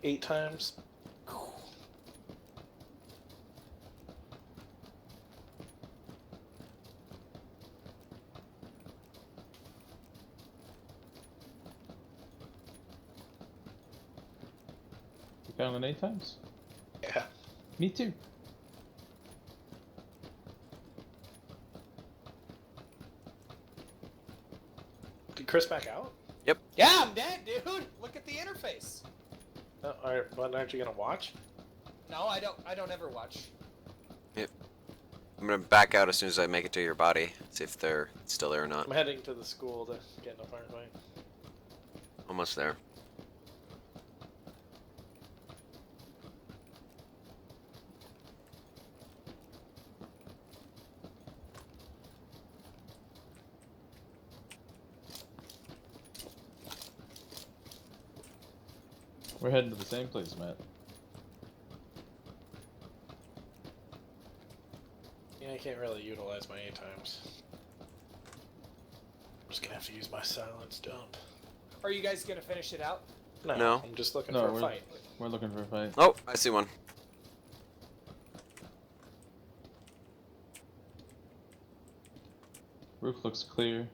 8 times. You counting 8 times? Yeah. Me too. Did Chris back out? Yep. Yeah, I'm dead, dude. Look at the interface. No, alright, but aren't you gonna watch? No, I don't ever watch. Yep. I'm gonna back out as soon as I make it to your body. See if they're still there or not. I'm heading to the school to get in a firefight. Almost there. We're heading to the same place, Matt. Yeah, I can't really utilize my 8 times. I'm just gonna have to use my silence dump. Are you guys gonna finish it out? No. I'm just looking No, for a fight. We're looking for a fight. Oh, I see one. Roof looks clear.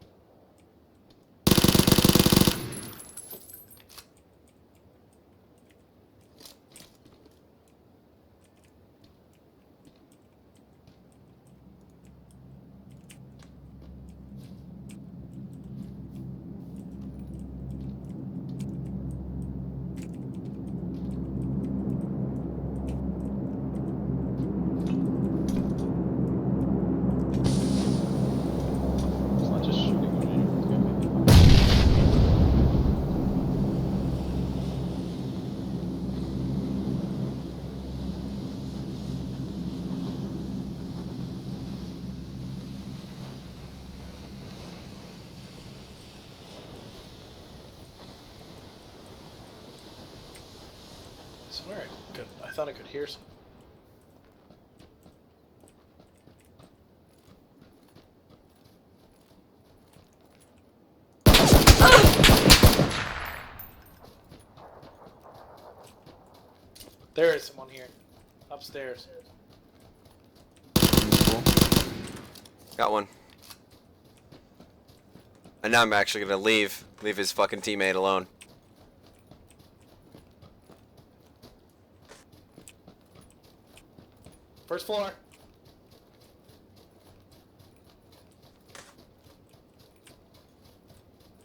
It's not just shooting at me. It's gonna be... I swear I thought I could hear some. There is someone here. Upstairs. Got one. And now I'm actually gonna leave his fucking teammate alone. First floor.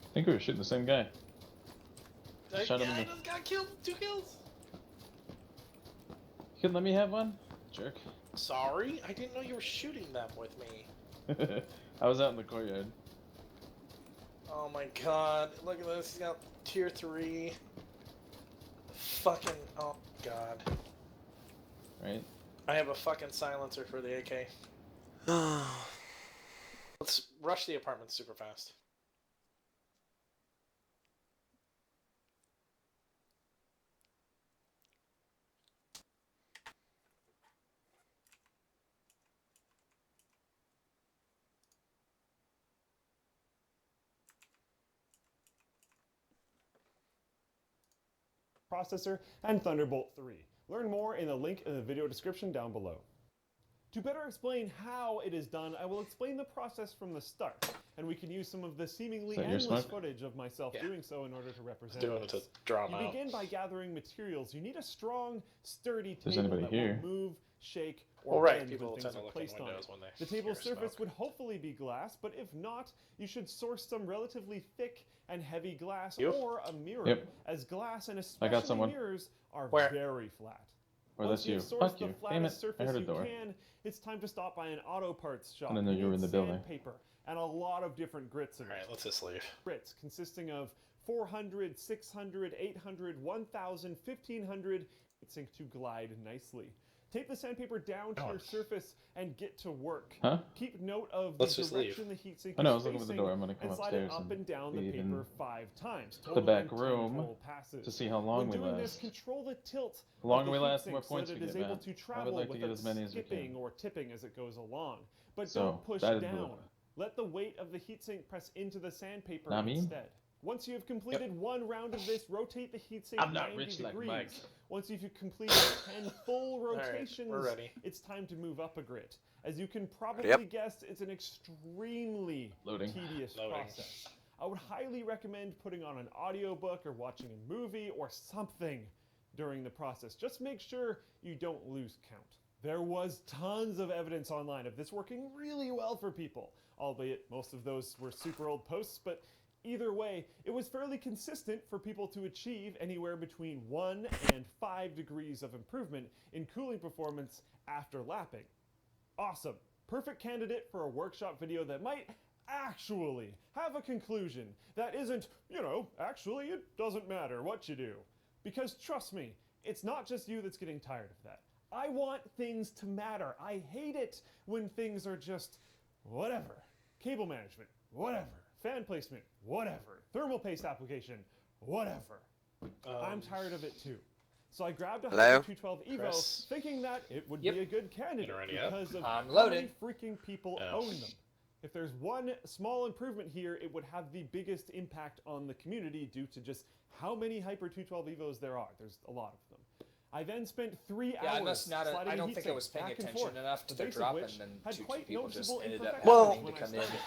I think we were shooting the same guy. Shot him in I the... just got killed. 2 kills. You could let me have one? Jerk. Sorry, I didn't know you were shooting them with me. I was out in the courtyard. Oh my god, look at this, he's got tier 3. Fucking, oh god. Right? I have a fucking silencer for the AK. Let's rush the apartment super fast. Processor, and Thunderbolt 3. Learn more in the link in the video description down below. To better explain how it is done, I will explain the process from the start, and we can use some of the seemingly Is that your endless smoke? footage of myself Yeah. doing so in order to represent Doing it to this. draw You them out. begin by gathering materials. You need a strong, sturdy there's table anybody that here. won't move, shake, Well, or right, bend people when tend things to are look in placed on windows it. when they The table's hear surface smoke. would hopefully be glass, but if not, you should source some relatively thick and heavy glass You? or a mirror, Yep. as glass and I especially got someone. mirrors are Where? very flat. Or Once that's you. you've sourced Fuck the you. Damn it. flattest I surface heard a you door. can, it's time to stop by an auto parts shop. I didn't know you were in the building. Sandpaper and a lot of different grits in it. Alright, let's just leave. Grits consisting of 400, 600, 800, 1000, 1500, sink to glide nicely. Tape the sandpaper down to Oh. your surface and get to work. Huh? Keep note of Let's the just leave. direction the heatsink Oh no, I is was looking for the facing door. I'm gonna come and slide it upstairs up and down the leave paper in 5 times. the back totaling 10 room total passes. to see how long When we doing last. this, control the tilt The longer of the we last, the heatsink more so points that we it is get, able man. to I would travel like to get without as many as we skipping can. or tipping as it goes along. But So, don't push that is down. blue. Let the weight of the heatsink press into the sandpaper Not me? instead. Once you have completed one round of this, rotate the heatsink I'm not 90 rich like degrees. Mike. Once you've completed 10 full right, rotations, we're ready. it's time to move up a grid. As you can probably Yep. guess, it's an extremely Loading. tedious Loading. process. I would highly recommend putting on an audiobook or watching a movie or something during the process. Just make sure you don't lose count. There was tons of evidence online of this working really well for people, albeit most of those were super old posts, but either way, it was fairly consistent for people to achieve anywhere between 1 and 5 degrees of improvement in cooling performance after lapping. Awesome. Perfect candidate for a workshop video that might actually have a conclusion that isn't, actually it doesn't matter what you do. Because trust me, it's not just you that's getting tired of that. I want things to matter. I hate it when things are just whatever. Cable management, whatever. Fan placement, whatever. Thermal paste application, whatever. I'm tired of it too. So I grabbed a Hello? Hyper 212 Evo Chris? thinking that it would Yep. be a good candidate already up? because of I'm how loading. many freaking people Oh. own them. If there's one small improvement here, it would have the biggest impact on the community due to just how many Hyper 212 Evos there are. There's a lot of them. I then spent 3 Yeah, I hours must not. sliding I a don't heat think I sink was paying back and attention forth, enough to the the base of drop, which and then had two quite people just noticeable ended up imperfections having when to I come in. started.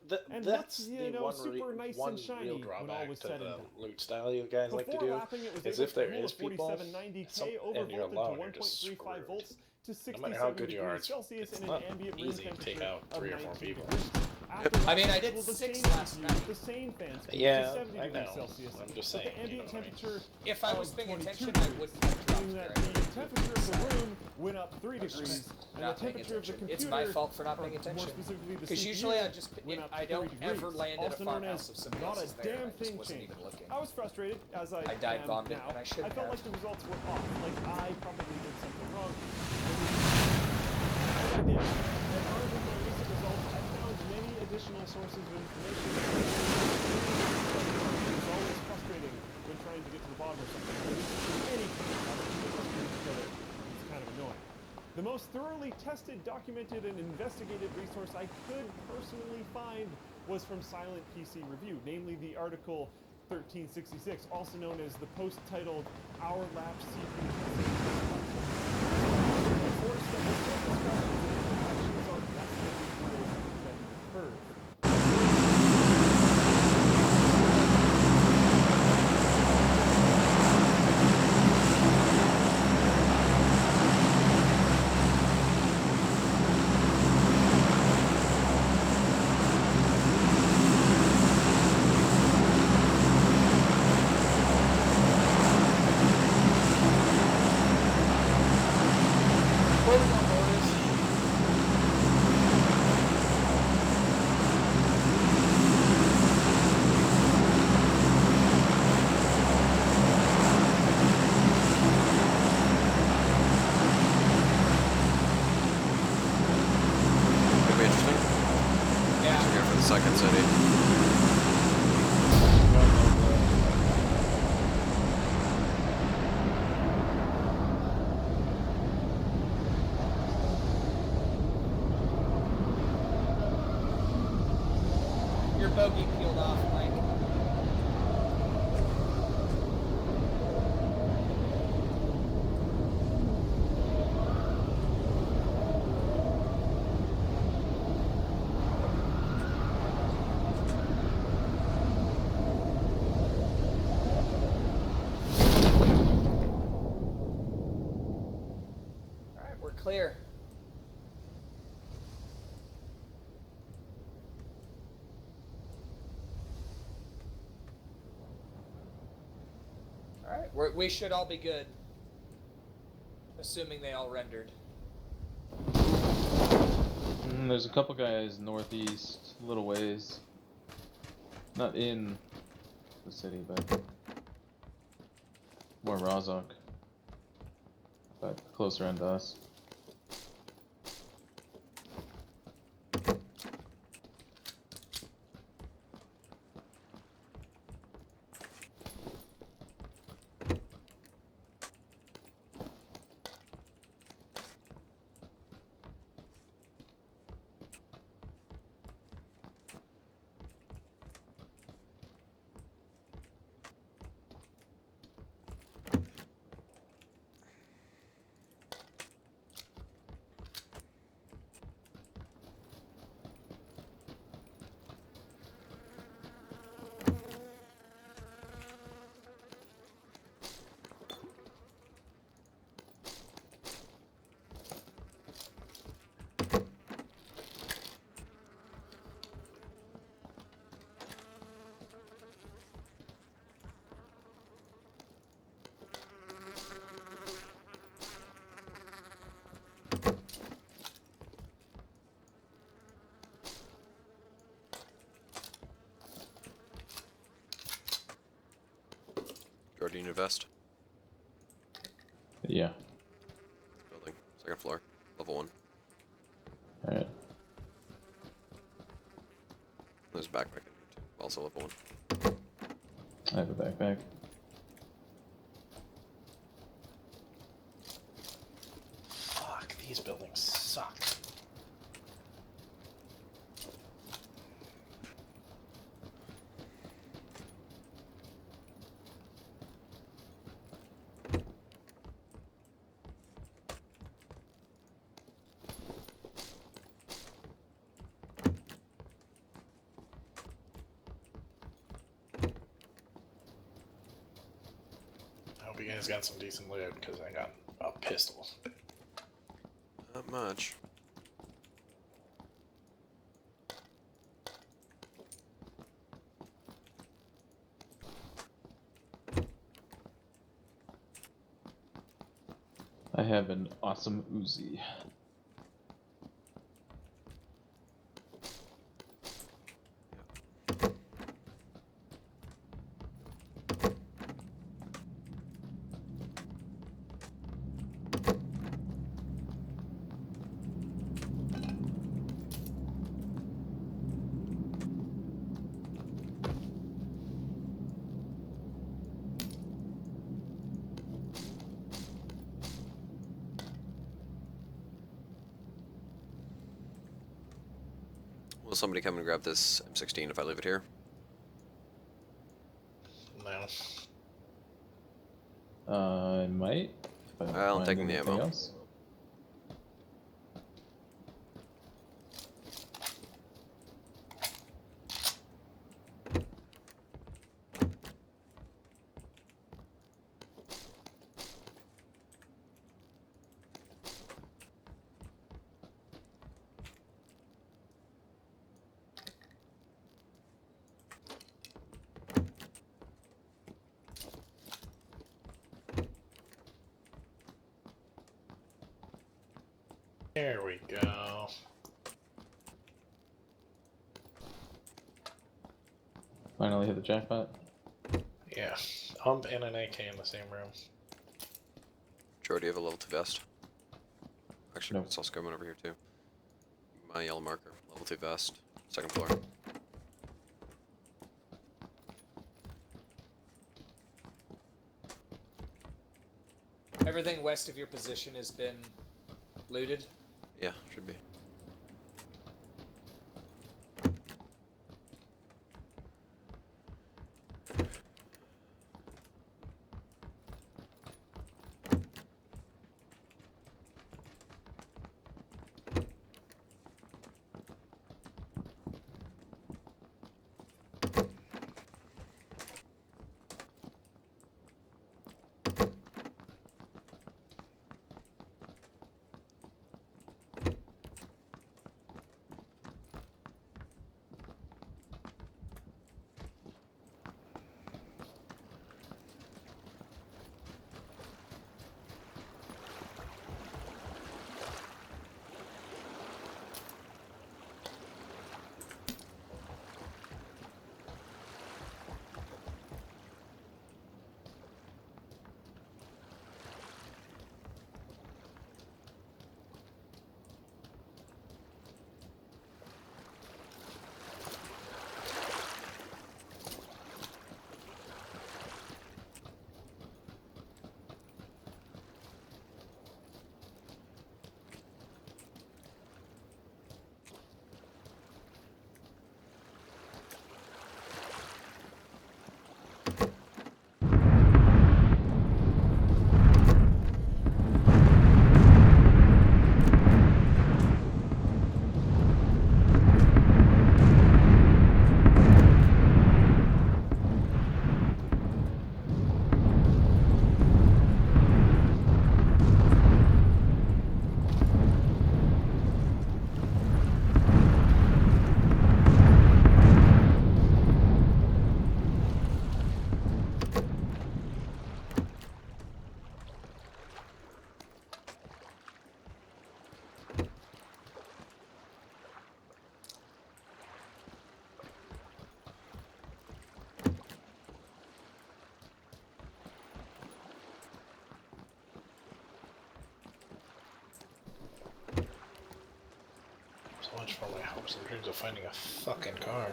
That's And looked, the super nice one and shiny real when all drawback was to said and the done. loot style you guys like to Before do. lapping, it was is able if there to cool is a people, 4790K and you're overvolted alone, to you're just 1.35 screwed. volts to No matter how 67 good you are, degrees Celsius it's in not an ambient room easy to take temperature out of 3 or 4 19 people. degrees. After I mean, I lapping, did cool the 6 same last CPU, night. The same fan speed Yeah, to 70 I degrees know. Celsius. I'm just but saying, the ambient what I mean. temperature If I was of paying 22 attention, I degrees, wouldn't have dropped meaning that very the much. temperature of the room went up 3 degrees, and the Not paying temperature of the attention. computer, It's my fault for not or paying attention. more specifically the Because CPU, usually went up I don't 3 ever degrees, land at a also known farmhouse as if somebody not else a is there. damn I just thing wasn't changed. even looking. I was frustrated, as I dive am bombed it, now. and I shouldn't felt have. like the results were off, like I probably did something wrong. And I did. And armed with my recent results, I found many additional sources of information. It's always frustrating when trying to get to the bottom of something. Anything out of two of us put together is kind of annoying. The most thoroughly tested, documented, and investigated resource I could personally find was from Silent PC Review, namely the article 1366, also known as the post titled Our Lab CPU Source that was so described as the imperfections are less than below the curve. Where we going, boys? Could be interesting. Yeah. Here for the second city. Your bogey peeled off, Mike. Alright, we're clear. Alright, we should all be good. Assuming they all rendered. There's a couple guys northeast, a little ways. Not in the city, but more Razok. But closer end to us. Jordan, you need a vest? Yeah. Building. Second floor. Level 1. Alright. There's a backpack in here too. Also level 1. I have a backpack. Fuck, these buildings suck. I hope you guys got some decent loot because I got a pistol. Not much. I have an awesome Uzi. Will somebody come and grab this M16 if I leave it here? No. I might. If I don't I'm find taking the anything ammo. else. There we go. Finally hit the jackpot. Yeah. Hump and an AK in the same room. Jordy, you have a level 2 vest? Actually, Nope. it's also coming over here too. My yellow marker. Level 2 vest. Second floor. Everything west of your position has been looted. Yeah, should be. for my hopes and dreams of finding a fucking car.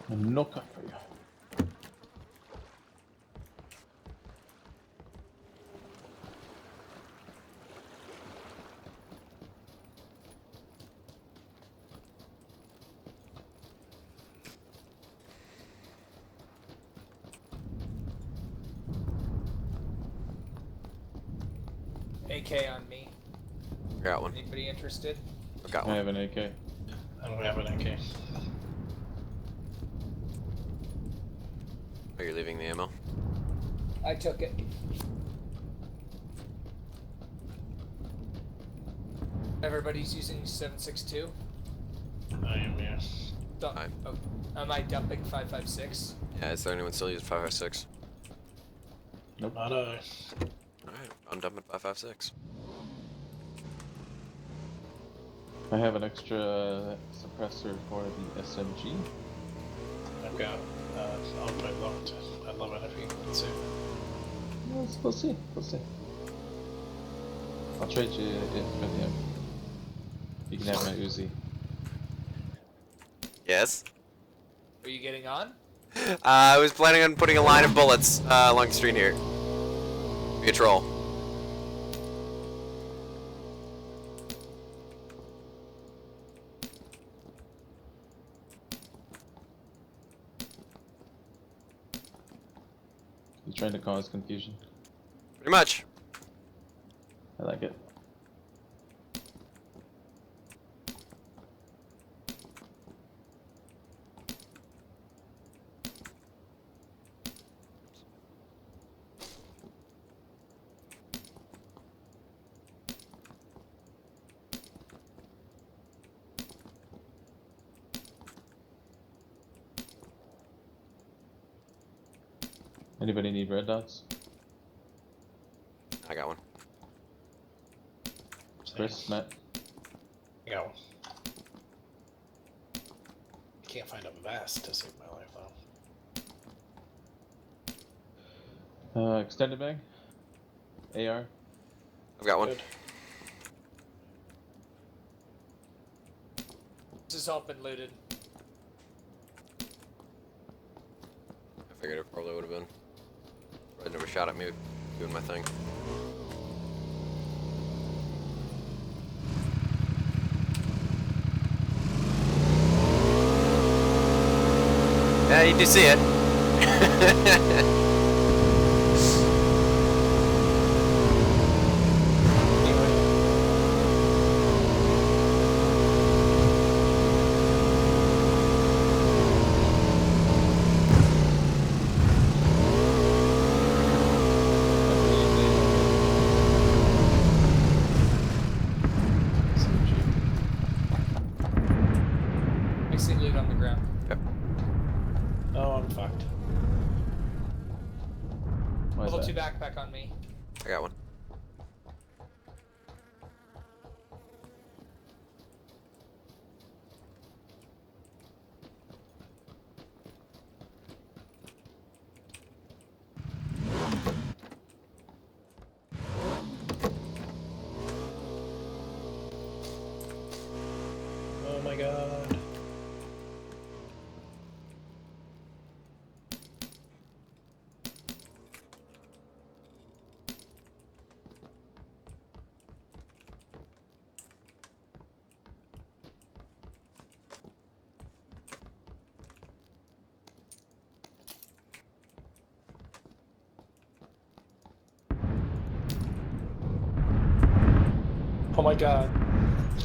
No cut for you. AK on me. Got one. Anybody interested? I got I one. have an AK. I don't have an AK. Are you leaving the ammo? I took it. Everybody's using 7.62. I am, yeah. Fine. Oh, am I dumping 5.56? Yeah, is there anyone still using 5.56? Nope. Not I. Alright, I'm dumping 5.56. I have an extra suppressor for the SMG. I've got, I'd love it if you could see. We'll see. We'll see. I'll trade you it with him. You can have my Uzi. Yes? Are you getting on? I was planning on putting a line of bullets along the street here. Be a troll. You trying to cause confusion? Pretty much. I like it. Anybody need red dots? I got one. Chris, Matt? I got one. Can't find a vest to save my life, though. Extended mag? AR? I've got one. Good. This has all been looted. I figured it probably would have been. Probably never shot at me doing my thing. Yeah, you do see it. I see loot on the ground. Yep. Oh, I'm fucked. Why is Level that? 2 backpack on me. I got one. Oh my god. Oh my god.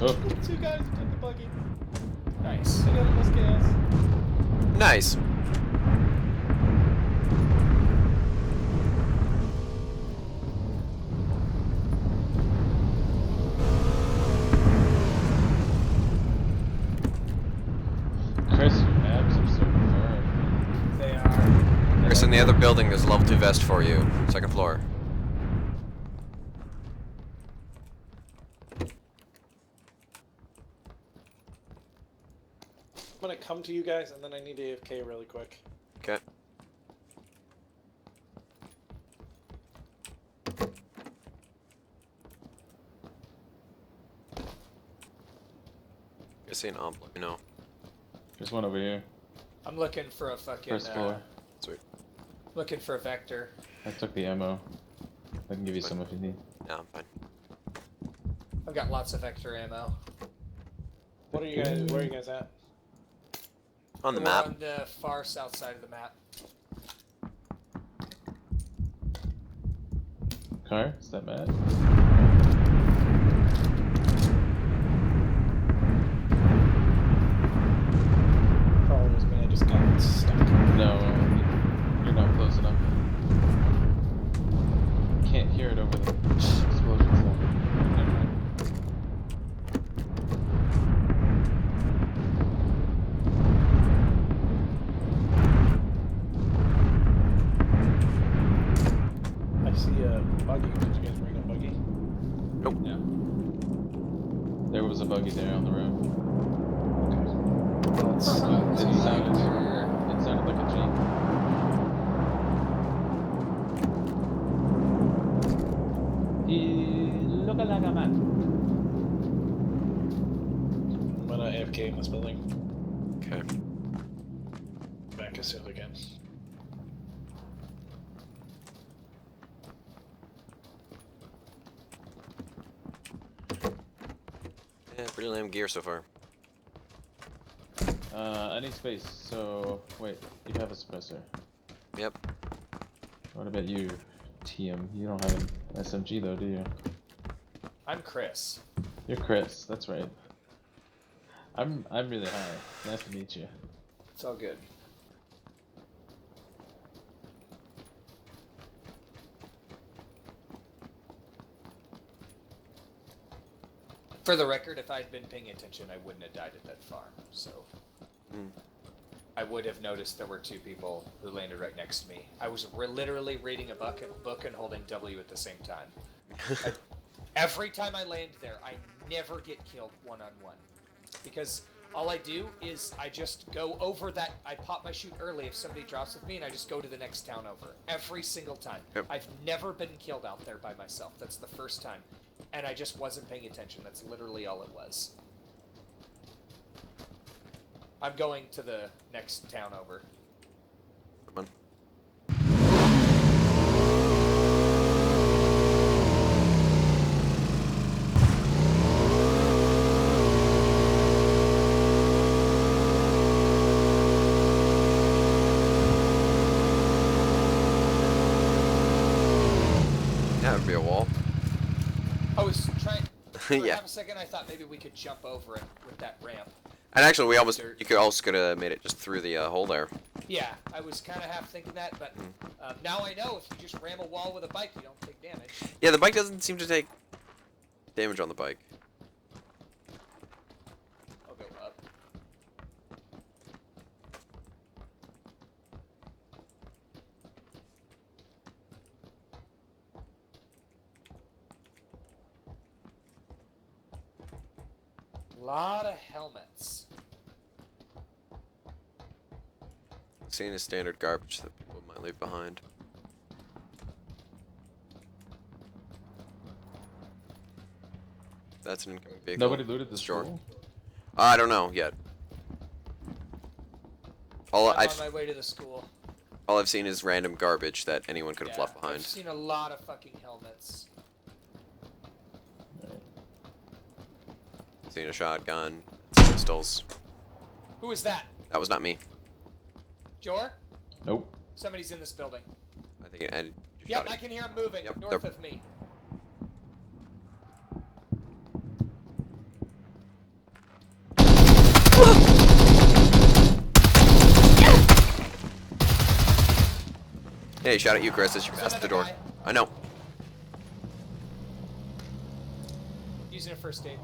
Oh, Two guys took the buggy. Nice. I got almost gas. Nice. Chris, your abs are so firm. They are. Chris, in the other building, there's a level 2 vest for you. Second floor. I'm gonna come to you guys and then I need AFK really quick. Okay. You see an op, let me know. There's one over here. I'm looking for a fucking. First floor. Sweet. Looking for a vector. I took the ammo. I can give you some if you need. No, I'm fine. I've got lots of vector ammo. What are you guys? Where are you guys at? On the We're map. on the far south side of the map. Car? Is that Matt? Probably was me. I just got stuck. No, you're not close enough. Can't hear it over the explosion sound. Never mind. I see a buggy. Did you guys bring a buggy? Yeah. There was a buggy there on the road. Okay. Well, it's, It sounded like a Jeep. He look like a man. I'm gonna AFK in this building. Okay. Back as soon as I can. Yeah, pretty lame gear so far. I need space, so wait, you have a suppressor. Yep. What about you, TM? You don't have an SMG though, do you? I'm Chris. You're Chris, that's right. I'm really high. Nice to meet you. It's all good. For the record, if I'd been paying attention, I wouldn't have died at that farm. So Mm. I would have noticed there were two people who landed right next to me. I was literally reading a book and holding W at the same time. Every time I land there, I never get killed one-on-one. Because all I do is I just go over that. I pop my chute early if somebody drops with me, and I just go to the next town over. Every single time. Yep. I've never been killed out there by myself. That's the first time. And I just wasn't paying attention. That's literally all it was. I'm going to the next town over. Come on. Yeah, it'd be a wall. I was trying. For Yeah. half a second, I thought maybe we could jump over it with that ramp. And actually, you could also could have made it just through the hole there. Yeah, I was kind of half thinking that, but now I know if you just ram a wall with a bike, you don't take damage. Yeah, the bike doesn't seem to take damage on the bike. I'll go up. Lot of helmets. Seeing a standard garbage that people might leave behind. That's an incoming vehicle. Nobody looted the Sure. school? I don't know yet. All I'm I've on my way to the school. all I've seen is random garbage that anyone could have Yeah, left behind. I've seen a lot of fucking helmets. Seen a shotgun, some pistols. Who is that? That was not me. Jor? Nope. Somebody's in this building. I think Ed. Yep, I can hear him moving Yep, north they're- of me. Yeah, he shot at you, Chris, as you There's passed the another door. guy. I know. Using a first aid.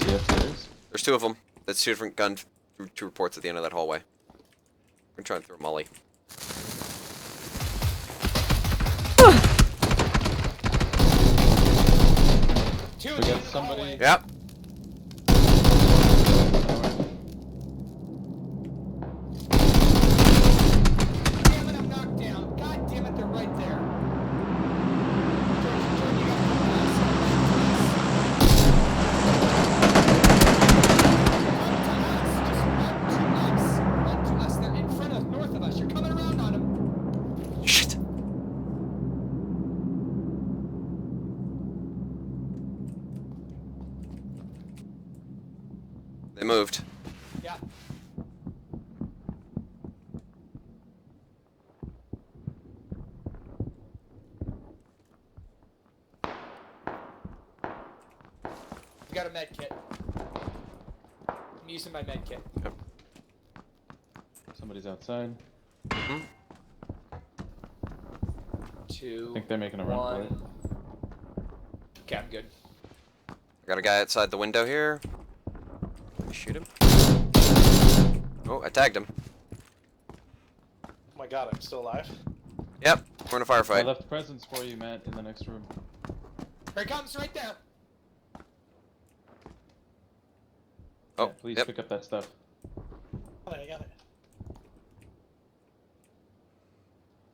See upstairs? There's two of them. That's two different gun, two reports at the end of that hallway. I'm trying to throw a molly. somebody. Yep. Damn it, I'm knocked down. God damn it, they're right there. George, you gotta come to us. Run to us. They're in front of, north of us. You're coming around on them. Shit. They moved. Yeah. I got a med kit. I'm using my med kit. Somebody's outside. Mhm. I 2, think they're making a run for it. 1. Okay, I'm good. I got a guy outside the window here. Let me shoot him. Oh, I tagged him. Oh my god, I'm still alive. Yep, we're in a I firefight. left presents for you, Matt, in the next room. Here it comes, right there. Oh, Yeah, please yep. pick up that stuff. Oh, I got it.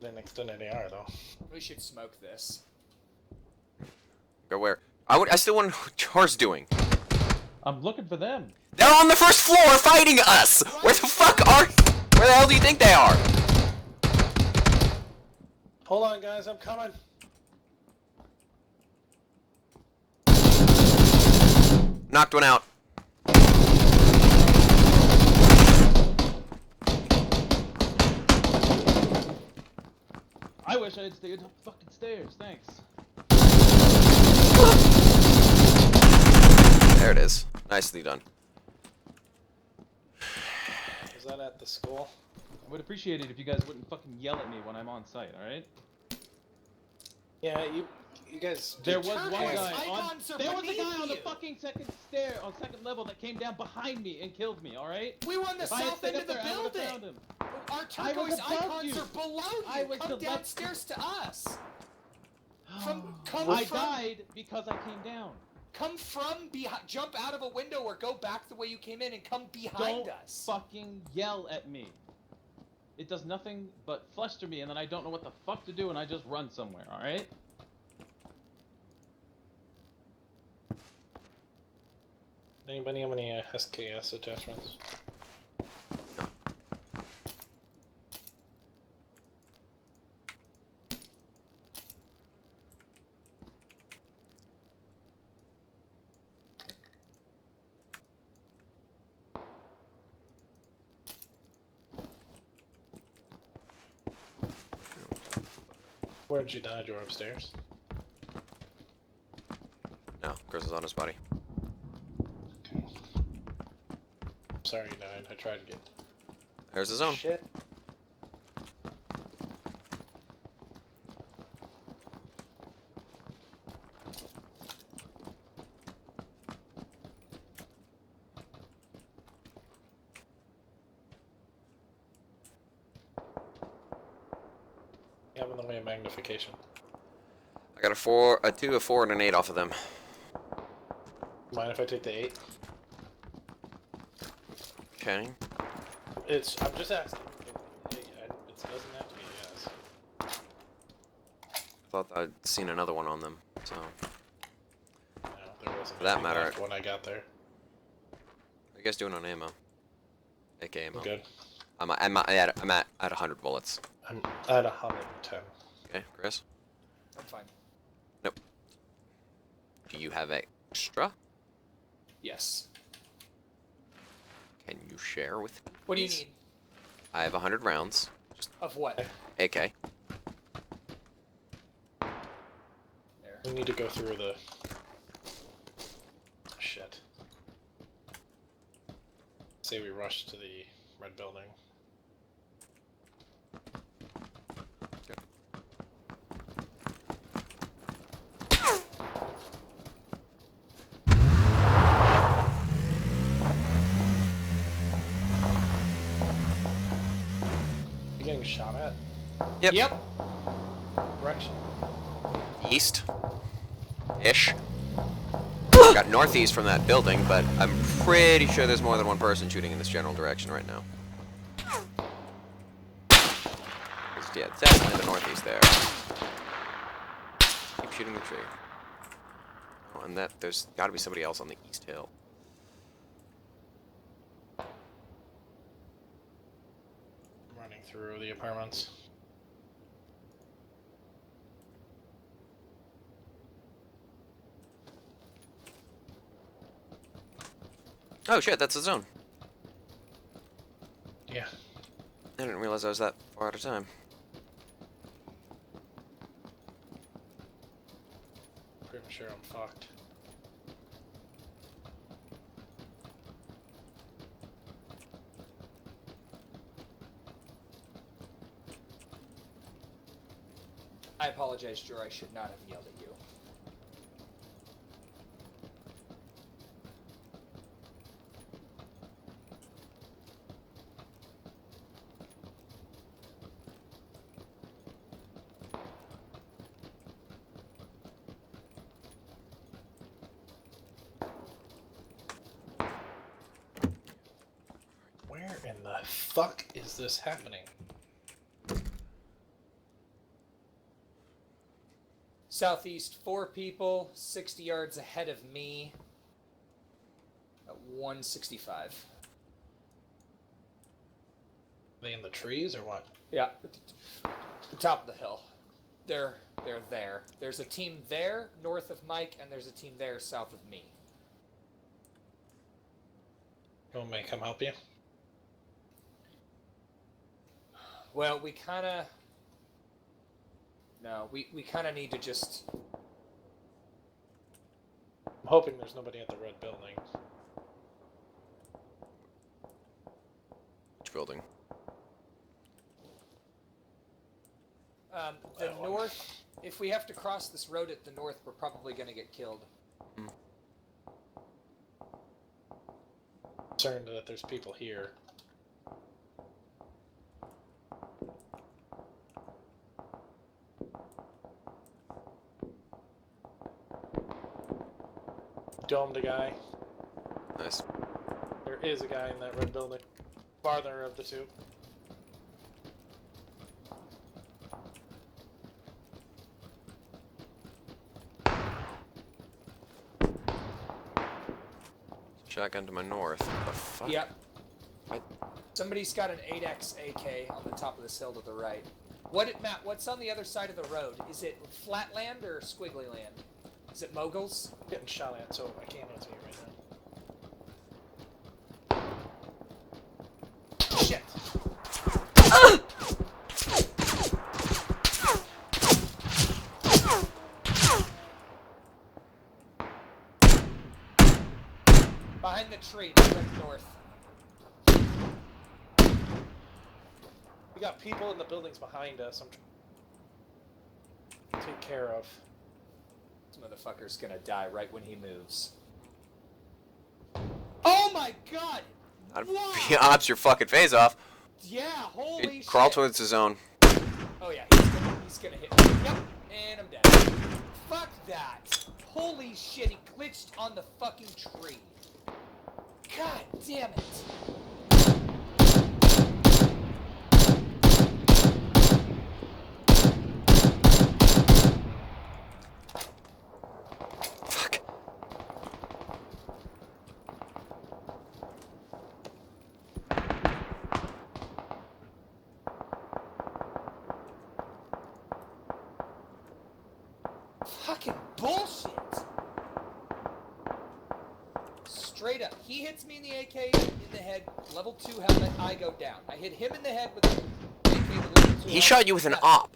Didn't extend any AR though. We should smoke this. Go where? I still wonder what Jar's doing. I'm looking for them. They're on the first floor fighting us! Where the fuck are... Where the hell do you think they are? Hold on, guys, I'm coming. Knocked one out. I wish I had stayed up fucking stairs. Thanks. There it is. Nicely done. Was that at the school? I would appreciate it if you guys wouldn't fucking yell at me when I'm on site, alright? Yeah, you guys. There was Turn one those guy on. icons are There was a beneath guy on the you. fucking second level that came down behind me and killed me, alright? We were on the If I had south stayed end up of the there, I would've found building. him. Our I was turquoise above icons you. are below you. I was Come above- downstairs to us. Come I from, died because I came down. come from behind. Jump out of a window or go back the way you came in and come behind Don't us. fucking yell at me. It does nothing but fluster me, and then I don't know what the fuck to do, and I just run somewhere, alright? Anybody have any SKS attachments? Where'd you die? You were upstairs? No, Chris is on his body. Okay. Sorry you died. I tried to get... There's his own. Shit. You have in the way of magnification. I got a 4, a 2, a 4, and an 8 off of them. Mind if I take the 8? Okay. I'm just asking. It doesn't have to be yes. I thought I'd seen another one on them, so... No, there wasn't. For that anything matter, left when I got there. What are you guys doing on ammo? AK ammo. Good. I'm at 100 bullets. I'm at 110. Okay, Chris? I'm fine. Do you have extra? Yes. Can you share with me? What do you please? need? I have 100 rounds. Of what? AK. There. We need to go through the... Shit. Say we rush to the red building. You getting shot at? Yep. Yep. Direction. East. Ish. Got northeast from that building, but I'm pretty sure there's more than one person shooting in this general direction right now. Yeah, definitely the northeast there. Keep shooting the tree. Oh, and there's got to be somebody else on the east hill. I'm running through the apartments. Oh shit, that's the zone. Yeah. I didn't realize I was that far out of time. Pretty sure I'm fucked. I apologize, Drew. I should not have yelled at you. Where in the fuck is this happening? Southeast, 4 people, 60 yards ahead of me. At 165. Are they in the trees or what? Yeah, the top of the hill. They're there. There's a team there north of Mike, and there's a team there south of me. You want me to come help you? Well, we kind of... No, we kind of need to just... I'm hoping there's nobody at the red building. Which building? The That one. north... If we have to cross this road at the north, we're probably going to get killed. Concerned that there's people here. Domed a guy. Nice. There is a guy in that red building. Farther of the two. Shotgun to my north. What the fuck? Yep. What? Somebody's got an 8x AK on the top of this hill to the right. Matt, what's on the other side of the road? Is it flat land or squiggly land? Is it moguls? I'm getting shot at, so I can't answer you right now. Shit! Behind the tree, direct north. We got people in the buildings behind us. I'm trying to take care of. This motherfucker's gonna die right when he moves. Oh my god! Wow! Ops your fucking face off. Yeah, holy Dude, shit! crawl towards the zone. Oh yeah, he's gonna hit me. Yep, and I'm dead. Fuck that! Holy shit, he glitched on the fucking tree. God damn it! Fuck. Fucking bullshit! Straight up. He hits me in the AK in the head, level 2 helmet, I go down. I hit him in the head with the AK with level 2 He helmet. shot you with an Yeah. op.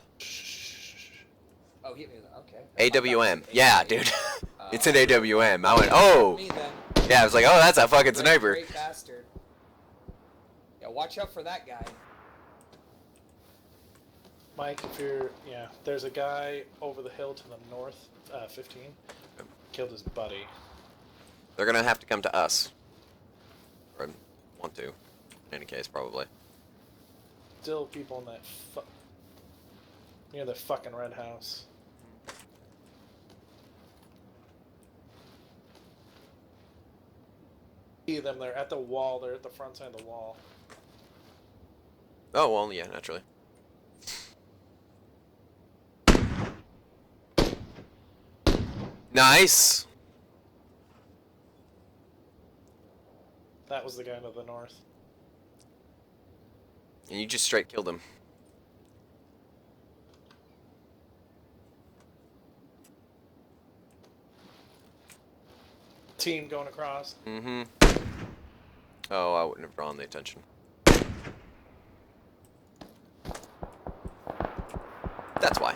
Oh, he hit me with okay. AWM. Yeah, dude. It's an AWM. I went, Me oh. then. Yeah, I was like, oh, that's a fucking Great- sniper. Great bastard. Yeah, watch out for that guy. Mike, if you're... Yeah, there's a guy over the hill to the north, 15. Killed his buddy. They're gonna have to come to us. Or want to. In any case, probably. Still people in that near the fucking red house. See them, they're at the wall, they're at the front side of the wall. Oh, well, yeah, naturally. Nice! That was the guy to the north. And you just straight killed him. Team going across. Mm-hmm. Oh, I wouldn't have drawn the attention. That's why.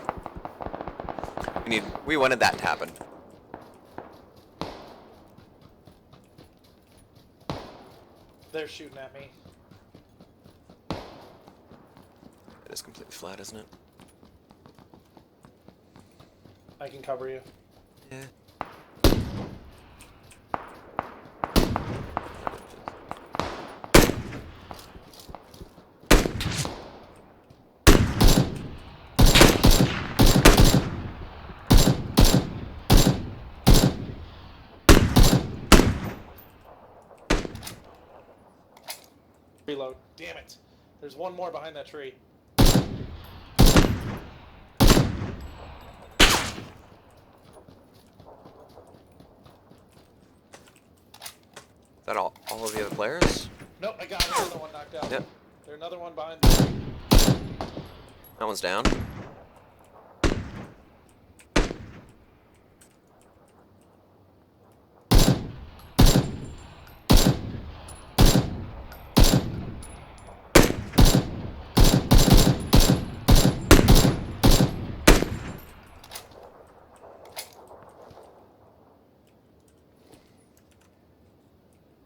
We wanted that to happen. They're shooting at me. It is completely flat, isn't it? I can cover you. Yeah. Reload. Damn it. There's one more behind that tree. Is that all of the other players? Nope, I got another one knocked out. Yep. There's another one behind the tree. That one's down.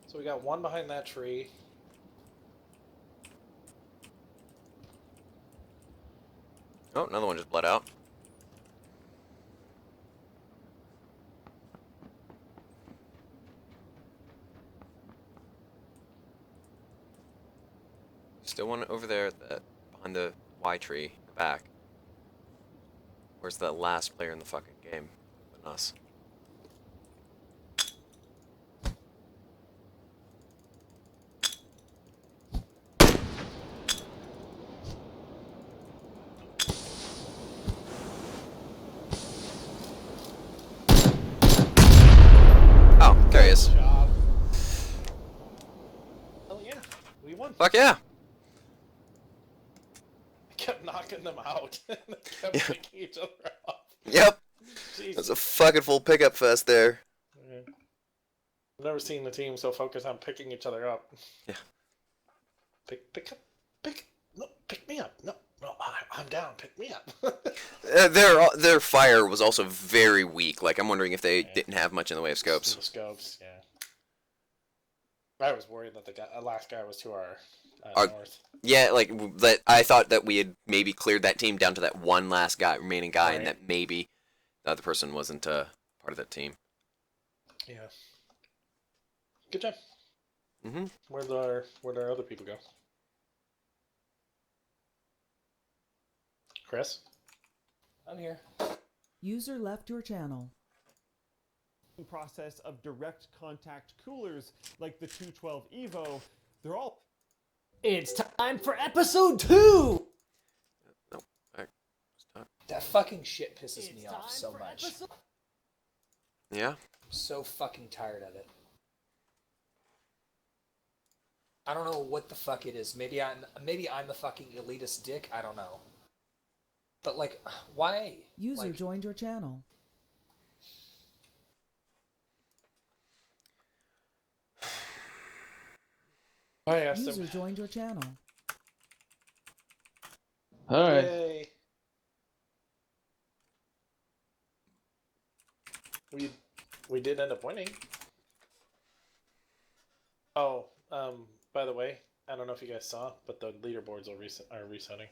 So we got one behind that tree. Oh, another one just bled out. Still one over there behind the Y tree in the back. Where's the last player in the fucking game? Than us. Oh, there he is. Good job. Hell yeah. We won. Fuck yeah. I kept knocking them out. They kept Yeah. picking each other up. Yep. Jeez. That's a fucking full pickup fest there. Yeah. I've never seen the team so focused on picking each other up. Yeah. Pick me up. No, I'm down. Pick me up. Their fire was also very weak. Like, I'm wondering if they didn't have much in the way of scopes. The scopes, yeah. I was worried that the last guy was to our north. Yeah, like that. I thought that we had maybe cleared that team down to that one last remaining guy, and Right. that maybe the other person wasn't part of that team. Yeah. Good job. Mm-hmm. Where'd our other people go? Chris? I'm here. User left your channel. Process of direct contact coolers like the 212 Evo, they're all It's time for episode 2! Nope. Stop. That fucking shit pisses me off so much. Yeah. I'm so fucking tired of it. I don't know what the fuck it is. Maybe I'm the fucking elitist dick. I don't know. But like, why? User Like, joined your channel. I asked User him. joined your channel. Alright. Yay. We did end up winning. Oh, by the way, I don't know if you guys saw, but the leaderboards are resetting.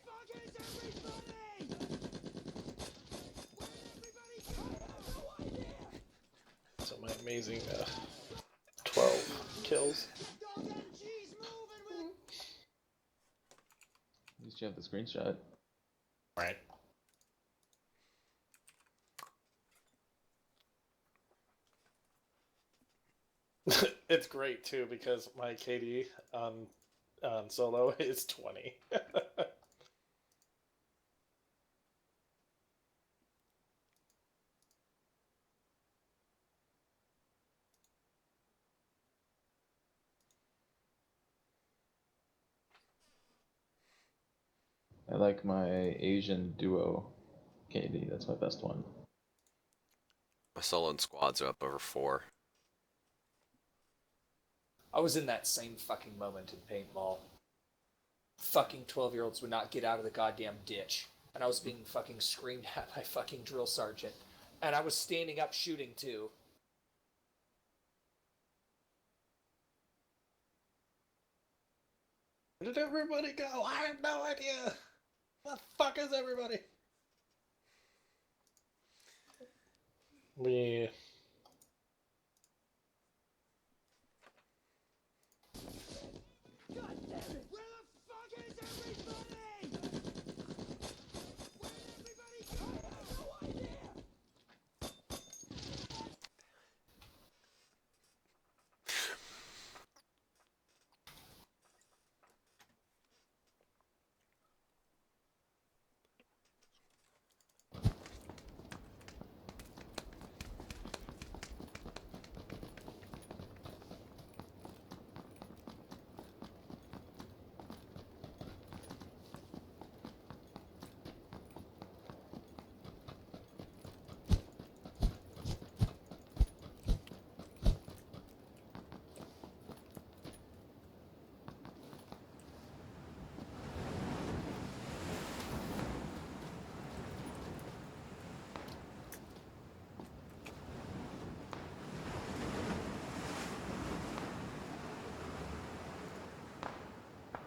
So my amazing 12 kills. At least you have the screenshot. Right. It's great too because my KD on solo is 20. I like my Asian duo KD. That's my best one. My solo and squads are up over 4. I was in that same fucking moment in paintball. Fucking 12-year-olds would not get out of the goddamn ditch. And I was being fucking screamed at by fucking drill sergeant. And I was standing up shooting too. Where did everybody go? I have no idea. Where the fuck is everybody? We.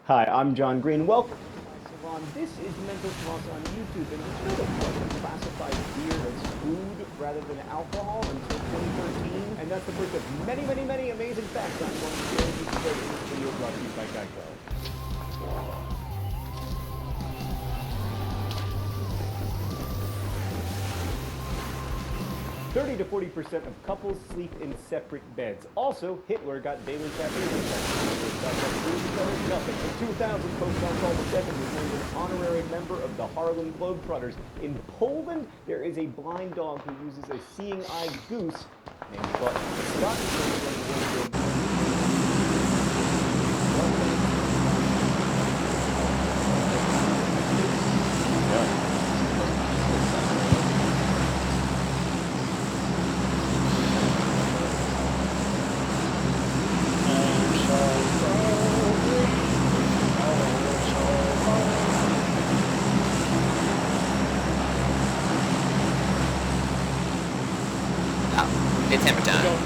Hi, I'm John Green. Welcome to my salon. This is Mental Floss on YouTube, and you know that Florida classified beer as food rather than alcohol until 2013? And that's the first of many, many, many amazing facts I'm going to share with you today in this video brought to you by Geico. 30 to 40% of couples sleep in separate beds. Also, Hitler got daily caffeine. Nothing. In 2000, Post-Malcolm II was named an honorary member of the Harlem Globetrotters. In Poland, there is a blind dog who uses a seeing-eyed goose named Buck. It's hammer time.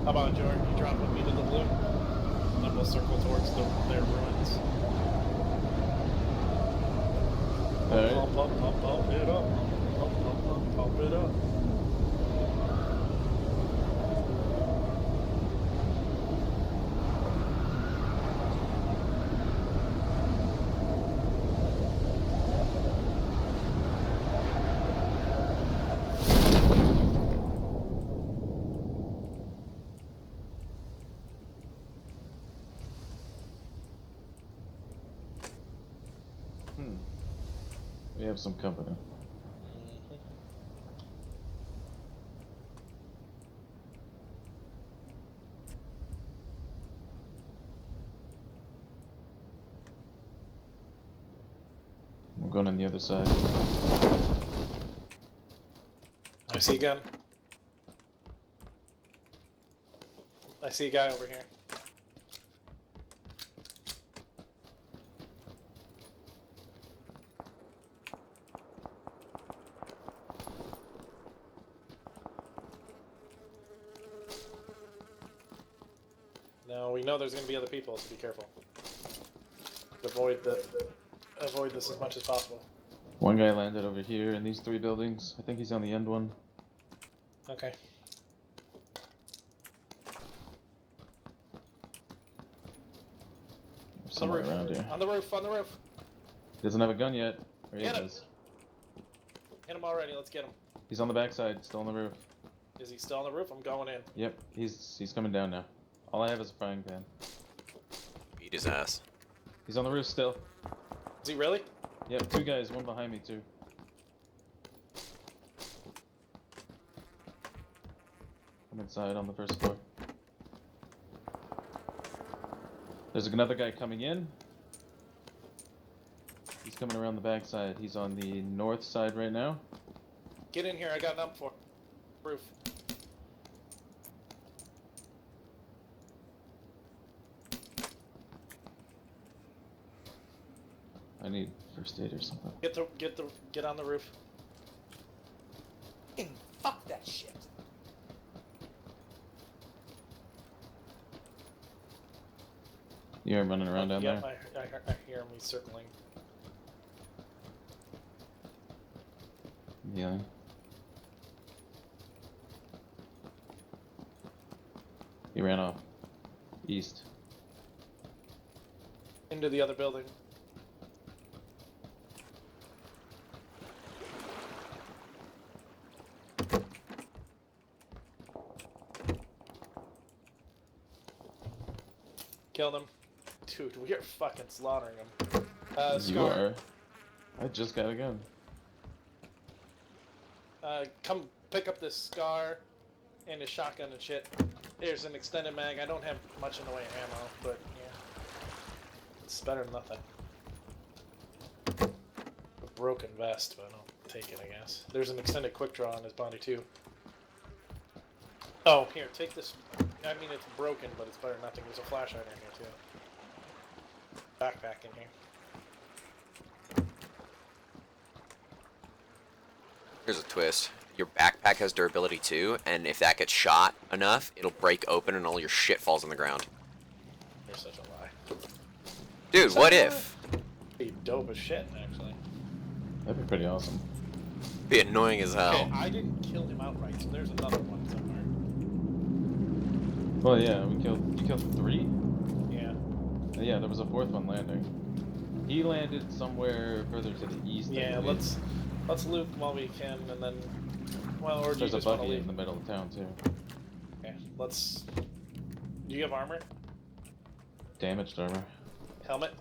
How about Jordan? You drop with me to the blue? Then we'll circle towards their ruins. Alright. Pump it up. Pump it up. We have some company. I'm going on the other side. I see a gun. I see a guy over here. Now we know there's going to be other people, so be careful. Avoid the avoid this as much as possible. One guy landed over here in these 3 buildings. I think he's on the end one. Okay. Somewhere around here. On the roof, on the roof. He doesn't have a gun yet. Or he Get him. does. Hit him already, let's get him. He's on the backside, still on the roof. Is he still on the roof? I'm going in. Yep, he's coming down now. All I have is a frying pan. Beat his ass. He's on the roof still. Is he really? Yep, 2 guys, one behind me too. I'm inside on the first floor. There's another guy coming in. He's coming around the backside. He's on the north side right now. Get in here, I got an up for. Roof. I need first aid or something. Get on the roof. Fuck that shit. You hear him running around down Yeah, there? I hear me circling. Yeah. He ran off. East. Into the other building. Kill them. Dude, we are fucking slaughtering them. You Scar, are. I just got a gun. come pick up this Scar and his shotgun and shit. There's an extended mag. I don't have much in the way of ammo, but yeah. It's better than nothing. A broken vest, but I'll take it, I guess. There's an extended quick draw on his body, too. Oh, here, take this. I mean, it's broken, but it's better than nothing. There's a flashlight in here, too. Backpack in here. Here's a twist. Your backpack has durability too, and if that gets shot enough, it'll break open and all your shit falls on the ground. You're such a lie. Dude, what if? Be dope as shit, actually. That'd be pretty awesome. Be annoying as hell. Okay, I didn't kill him outright, so there's another one somewhere. Well, yeah, you killed 3? Yeah. Yeah, there was a 4th one landing. He landed somewhere further to the east. I Yeah, believe. let's loot while we can, and then, well, or do you There's a just want to buggy leave? in the middle of town too. Okay, let's. Do you have armor? Damaged armor. Helmet?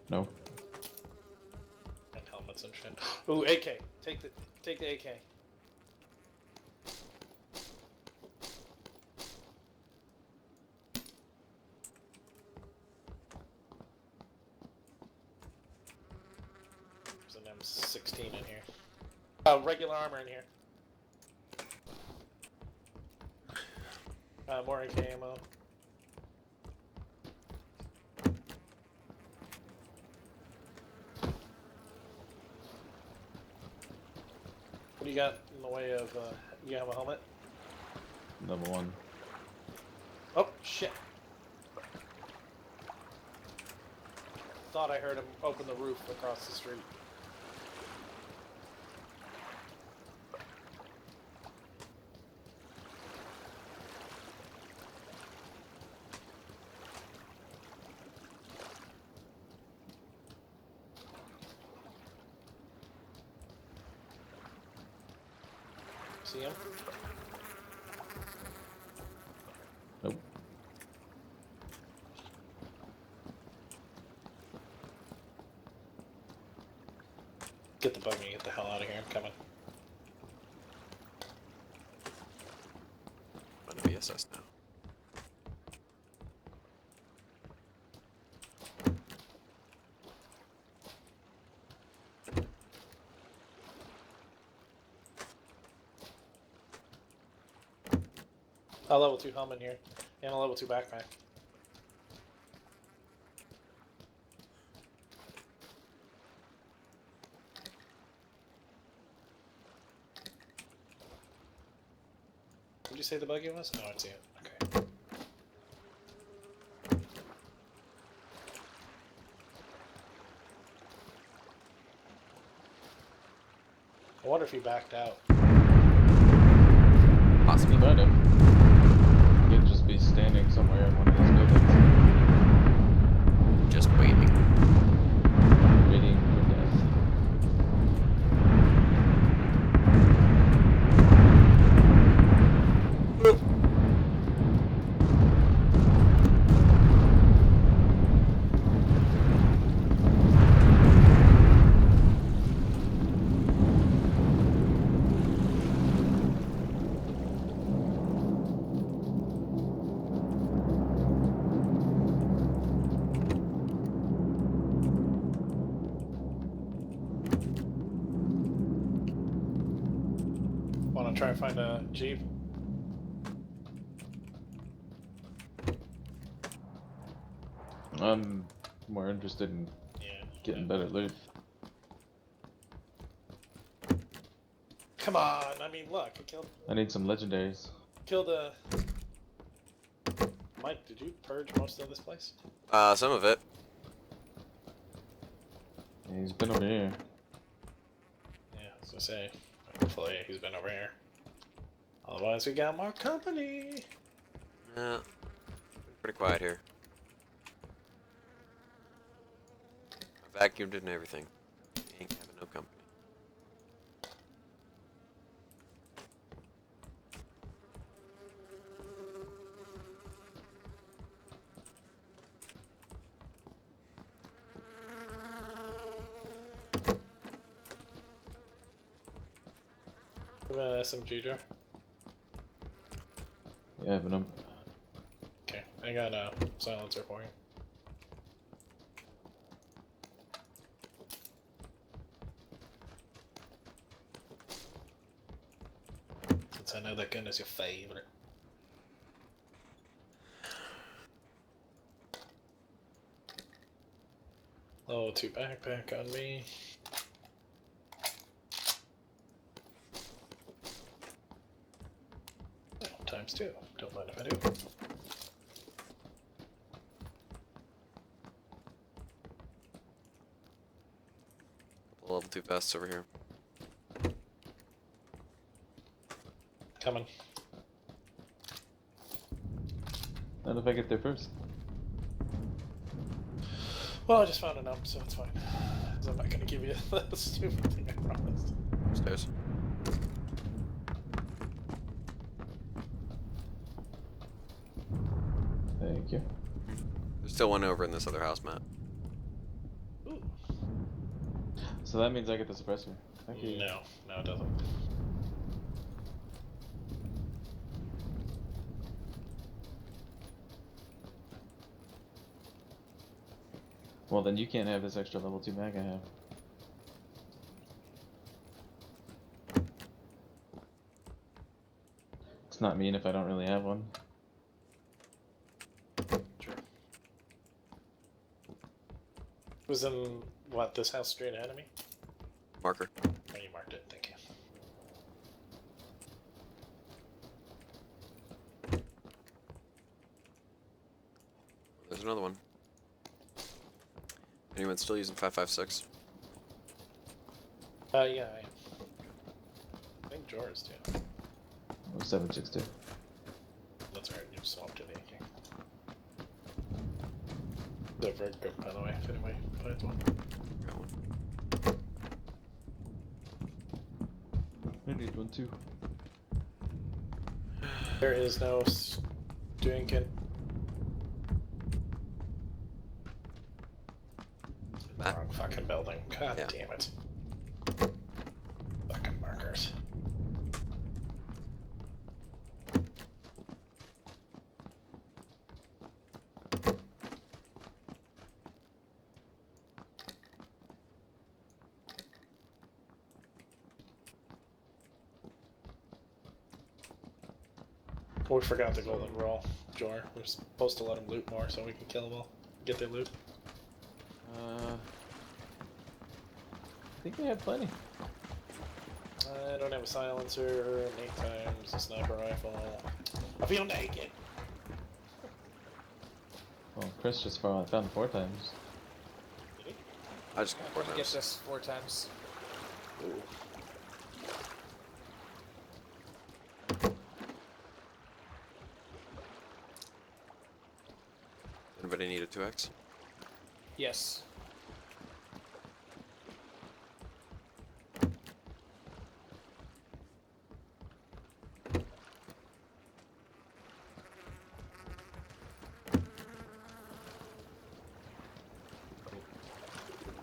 No. And helmets and shit. Ooh, AK. Take the AK. There's an M16 in here. Regular armor in here. More AK ammo. What do you got in the way of, you have a helmet? Level 1. Oh, shit. Thought I heard him open the roof across the street. See him? Nope. Get the buggy, get the hell out of here, I'm coming. I'm on VSS now. A level 2 helmet here, and a level 2 backpack. Did you say the buggy was? Oh, I see it. Okay. wonder if he backed out. He Possibly. might have. He could just be standing somewhere in one of these buildings, Just waiting. waiting for death. Want to try and find a jeep? I'm more interested in Yeah. getting better loot. Come on! I mean, look, I I need some legendaries. killed a. Mike, did you purge most of this place? Some of it. He's been over here. Yeah, I was gonna say. Hopefully, he's been over here. Otherwise, we got more company. Yeah. Pretty quiet here. I vacuumed and everything. Ain't having no company. Have an SMG, Joe? Yeah, but I'm. Okay, I got a silencer for you. Since I know that gun is your favorite. Level 2 backpack on me. Oh, ×2. Don't mind if I do. Level 2 vests over here. Coming. Not if I get there first. Well, I just found an up, so it's fine. 'Cause I'm not gonna give you the stupid thing I promised. Upstairs. Thank you. There's still one over in this other house, Matt. Ooh. So that means I get the suppressor. Thank you. No, it doesn't. Well, then you can't have this extra level 2 mag I have. It's not mean if I don't really have one. Sure. Was in what, this house straight ahead of me? Marker. Oh, you marked it. Thank you. There's another one. Anyone still using 5.56? Yeah, I am. I think Jor's too. Oh, 7.62. That's right. You swapped to the AK. They're very good, by the way. If anybody finds one. Got one. I need one too. There is no stinking. Back. Wrong fucking building. God Yeah. damn it. Fucking markers. We forgot the golden rule, Jor. We're supposed to let them loot more so we can kill them all. Get their loot. I think we have plenty. I don't have a silencer, 8 times, a sniper rifle. I feel naked! Well, Chris just found 4 times. Did he? I just got 4 Get times. this 4 times. Ooh. Anybody need a 2x? Yes.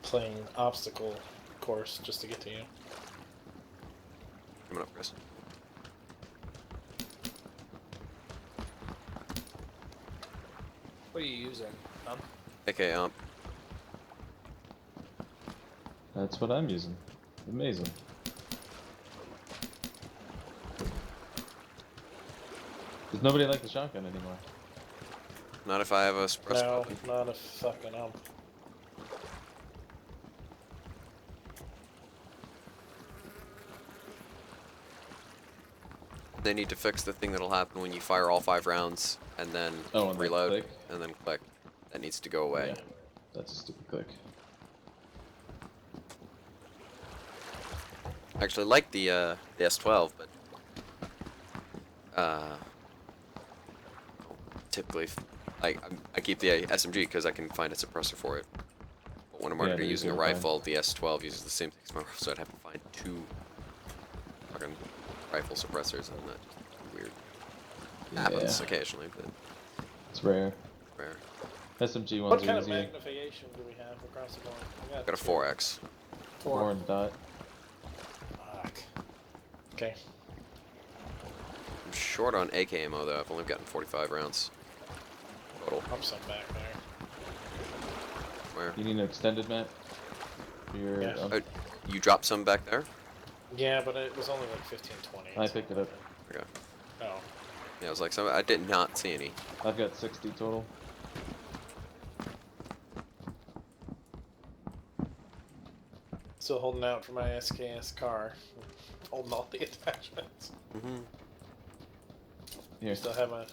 Playing obstacle course just to get to you. Coming up, Chris. What are you using? AK That's what I'm using. Amazing. Does nobody like the shotgun anymore? Not if I have a suppressor. No, weapon. not a fucking They need to fix the thing that'll happen when you fire all 5 rounds and then Oh, and then reload click? and then click. That needs to go away. Yeah. That's a stupid click. I actually like the S12, but typically I keep the SMG because I can find a suppressor for it. But when I'm Yeah, already they're using a easier to find. rifle, the S12 uses the same thing as my rifle, so I'd have to find 2 fucking rifle suppressors, and that just weird. Happens Yeah. occasionally, but It's rare. rare. SMG What ones kind are of easier. magnification do we have across the board? We Got a two. 4x. 4 and dot. Fuck. Okay. I'm short on AK ammo though. I've only gotten 45 rounds total. Pump some back there. Where? You need an extended map? Your, Yeah. Oh, you dropped some back there? Yeah, but it was only like 15, 20. I picked it up. Okay. Oh. Yeah, I was like, I did not see any. I've got 60 total. Still holding out for my SKS car. Holding all the attachments. Mm-hmm. Here. Still have a...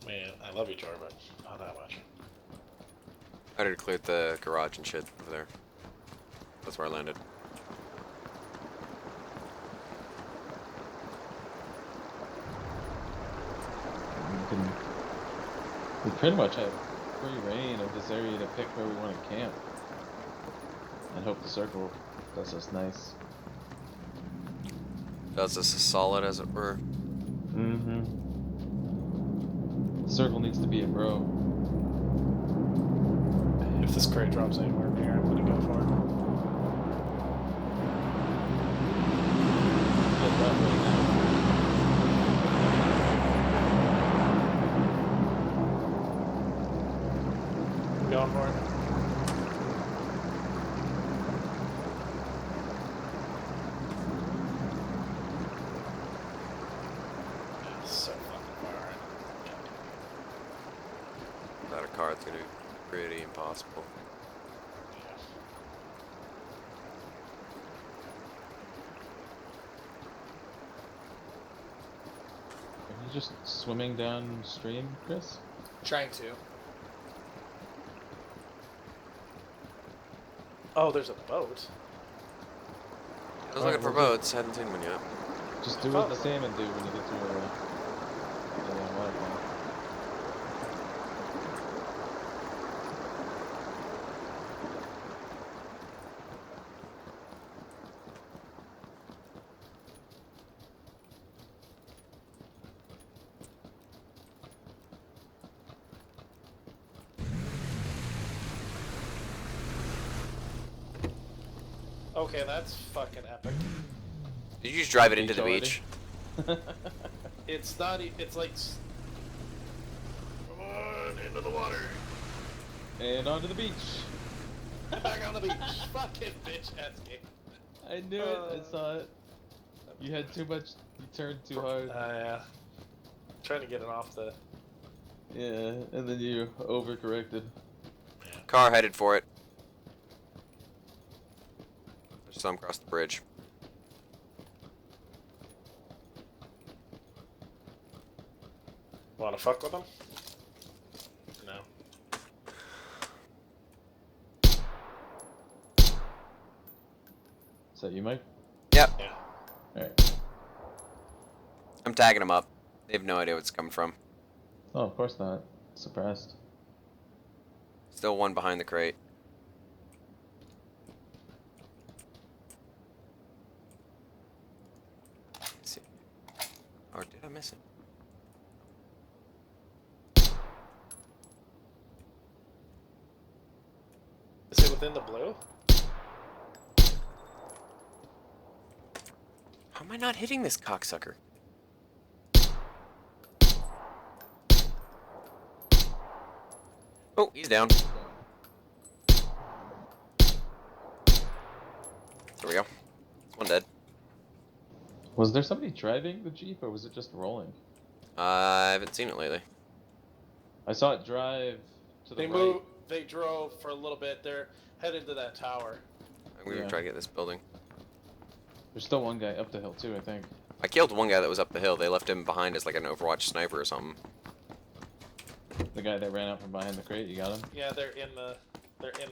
Man, I love you, Jar, but not that much. I already cleared the garage and shit over there. That's where I landed. We pretty much have free reign of this area to pick where we want to camp. And hope the circle does us nice. Does this as solid as it were? Mm-hmm. The circle needs to be a bro. If this crate drops anywhere near, I'm gonna go for it. Get that right now. Going for it. So fucking far. Without a car, it's gonna be pretty impossible. Are you just swimming downstream, Chris? Trying to. Oh, there's a boat. I was looking for boats, hadn't seen one yet. Just do what the salmon do when you get to a waterfall. Okay, that's fucking epic. Did you just drive it into the Beach beach? It's not. It's like. Come on, into the water. And onto the beach. Back on the beach. Fucking bitch ass game. I knew it. I saw it. You had too much. You turned too hard. Yeah. Trying to get it off the. Yeah, and then you overcorrected. Car headed for it. There's some across the bridge. Want to fuck with them? No. Is that you, Mike? Yep. Yeah. Alright. I'm tagging them up. They have no idea what's coming from. Oh, of course not. Suppressed. Still one behind the crate. Let's see. Or did I miss it? Is it within the blue? How am I not hitting this cocksucker? Oh, he's down. There we go. It's one dead. Was there somebody driving the Jeep, or was it just rolling? I haven't seen it lately. I saw it drive to the They right. moved. They drove for a little bit. They're headed to that tower. I'm gonna Yeah. try to get this building. There's still one guy up the hill too, I think. I killed one guy that was up the hill. They left him behind as like an Overwatch sniper or something. The guy that ran out from behind the crate, you got him? Yeah, they're in the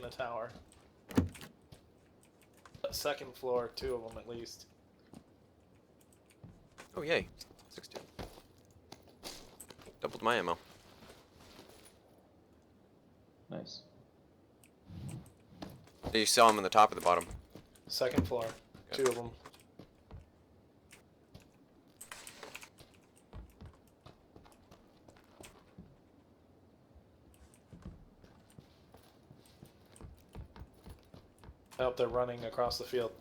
tower. Second floor, 2 of them at least. Oh yay, 6-2. Doubled my ammo. Nice. So you saw him on the top or the bottom? Second floor, 2 of them. Oh, they're running across the field.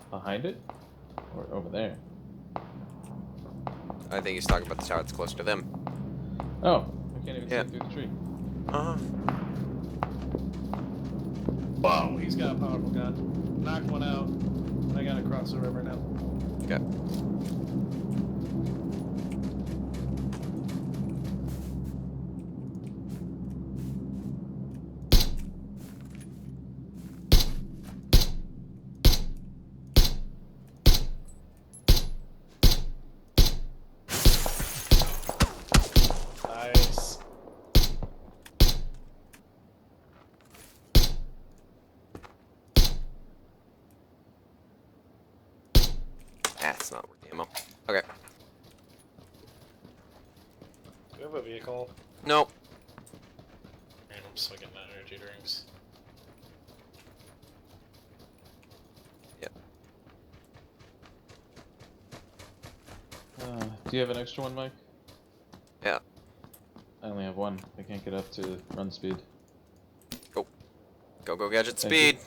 Behind it? Or over there? I think he's talking about the tower that's close to them. Oh, I can't even Yeah. see through the tree. Uh-huh. Whoa, he's got a powerful gun. Knocked one out. I gotta cross the river now. Okay. Nice. That's not worth the ammo. Okay. Do we have a vehicle? Nope. Man, I'm just getting that energy drinks. Do you have an extra one, Mike? Yeah. I only have one. I can't get up to run speed. Go. Go, go, gadget Thank you. speed.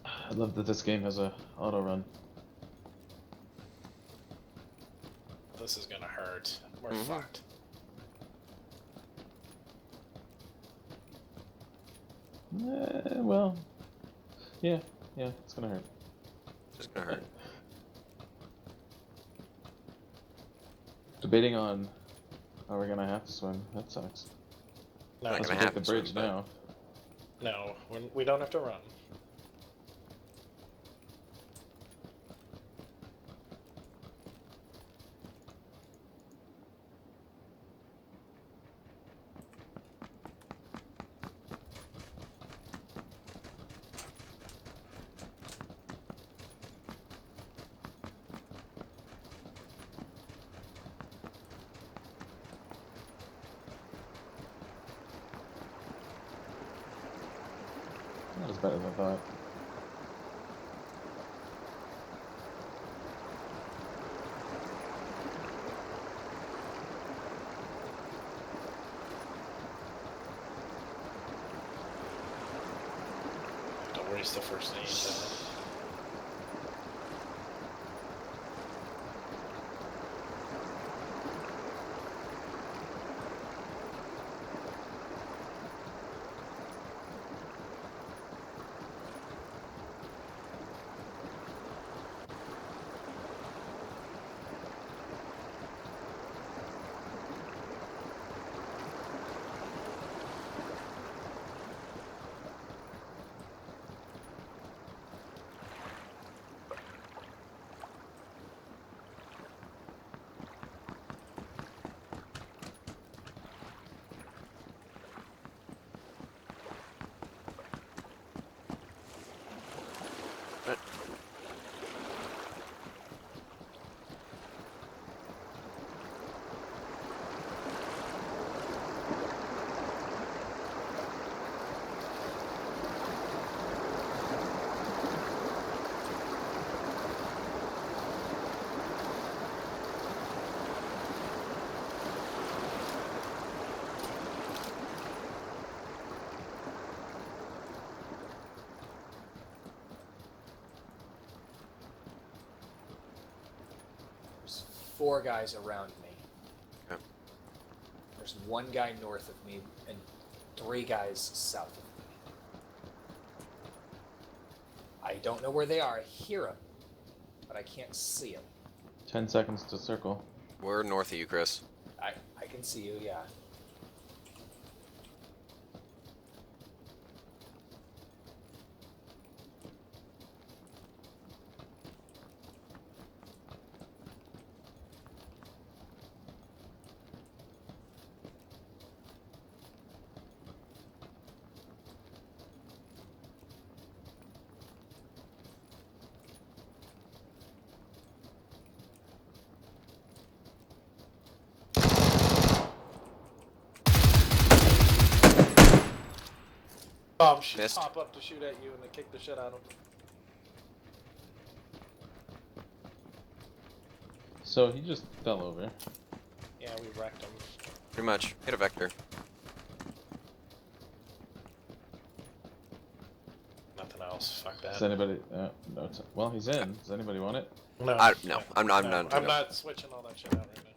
I love that this game has a auto run. This is gonna hurt. We're Mhm. fucked. Well, yeah, it's gonna hurt. Just gonna hurt. Debating on how we're gonna have to swim. That sucks. No, Not Unless gonna we take happen the bridge soon, but- now. no, we don't have to run. That was better than I thought. Don't waste the first aid. 4 guys around me. Okay. There's 1 guy north of me and 3 guys south of me. I don't know where they are. I hear them, but I can't see them. 10 seconds to circle. We're north of you, Chris. I can see you, yeah. Should Missed. pop up to shoot at you and they kick the shit out of him. So he just fell over. Yeah, we wrecked him. Pretty much. Hit a vector. Nothing else. Fuck that. Does anybody? No. Well, he's in. Does anybody want it? No, No, I'm not. I'm not switching all that shit out right now.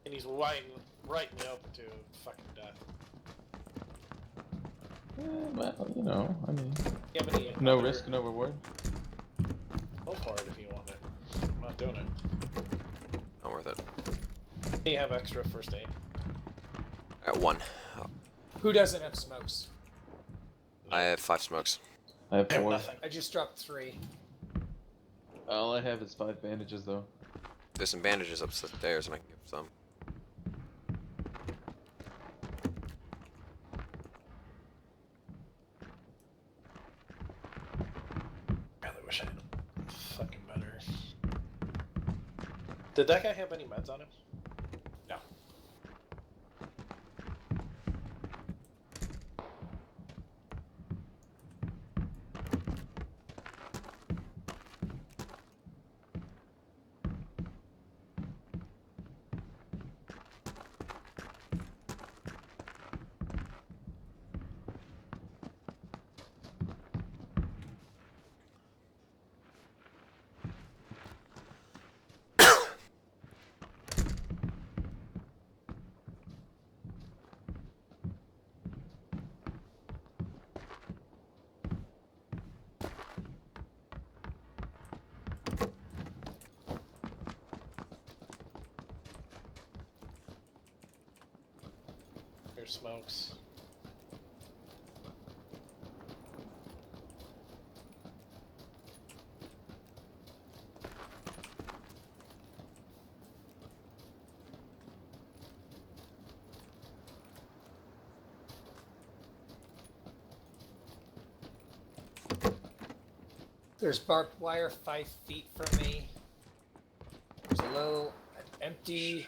And he's right in the open to fucking death. Well, you know, I mean, You have any no other- risk, no reward. Go for it if you want it. I'm not doing it. Not worth it. You have extra first aid. At 1. Who doesn't have smokes? I have 5 smokes. I have I have 4. nothing. I just dropped 3. All I have is 5 bandages, though. There's some bandages upstairs, and I can give some. Really wish I had fucking better. Did that guy have any meds on him? No. Here's smokes. There's barbed wire 5 feet from me. There's a little empty.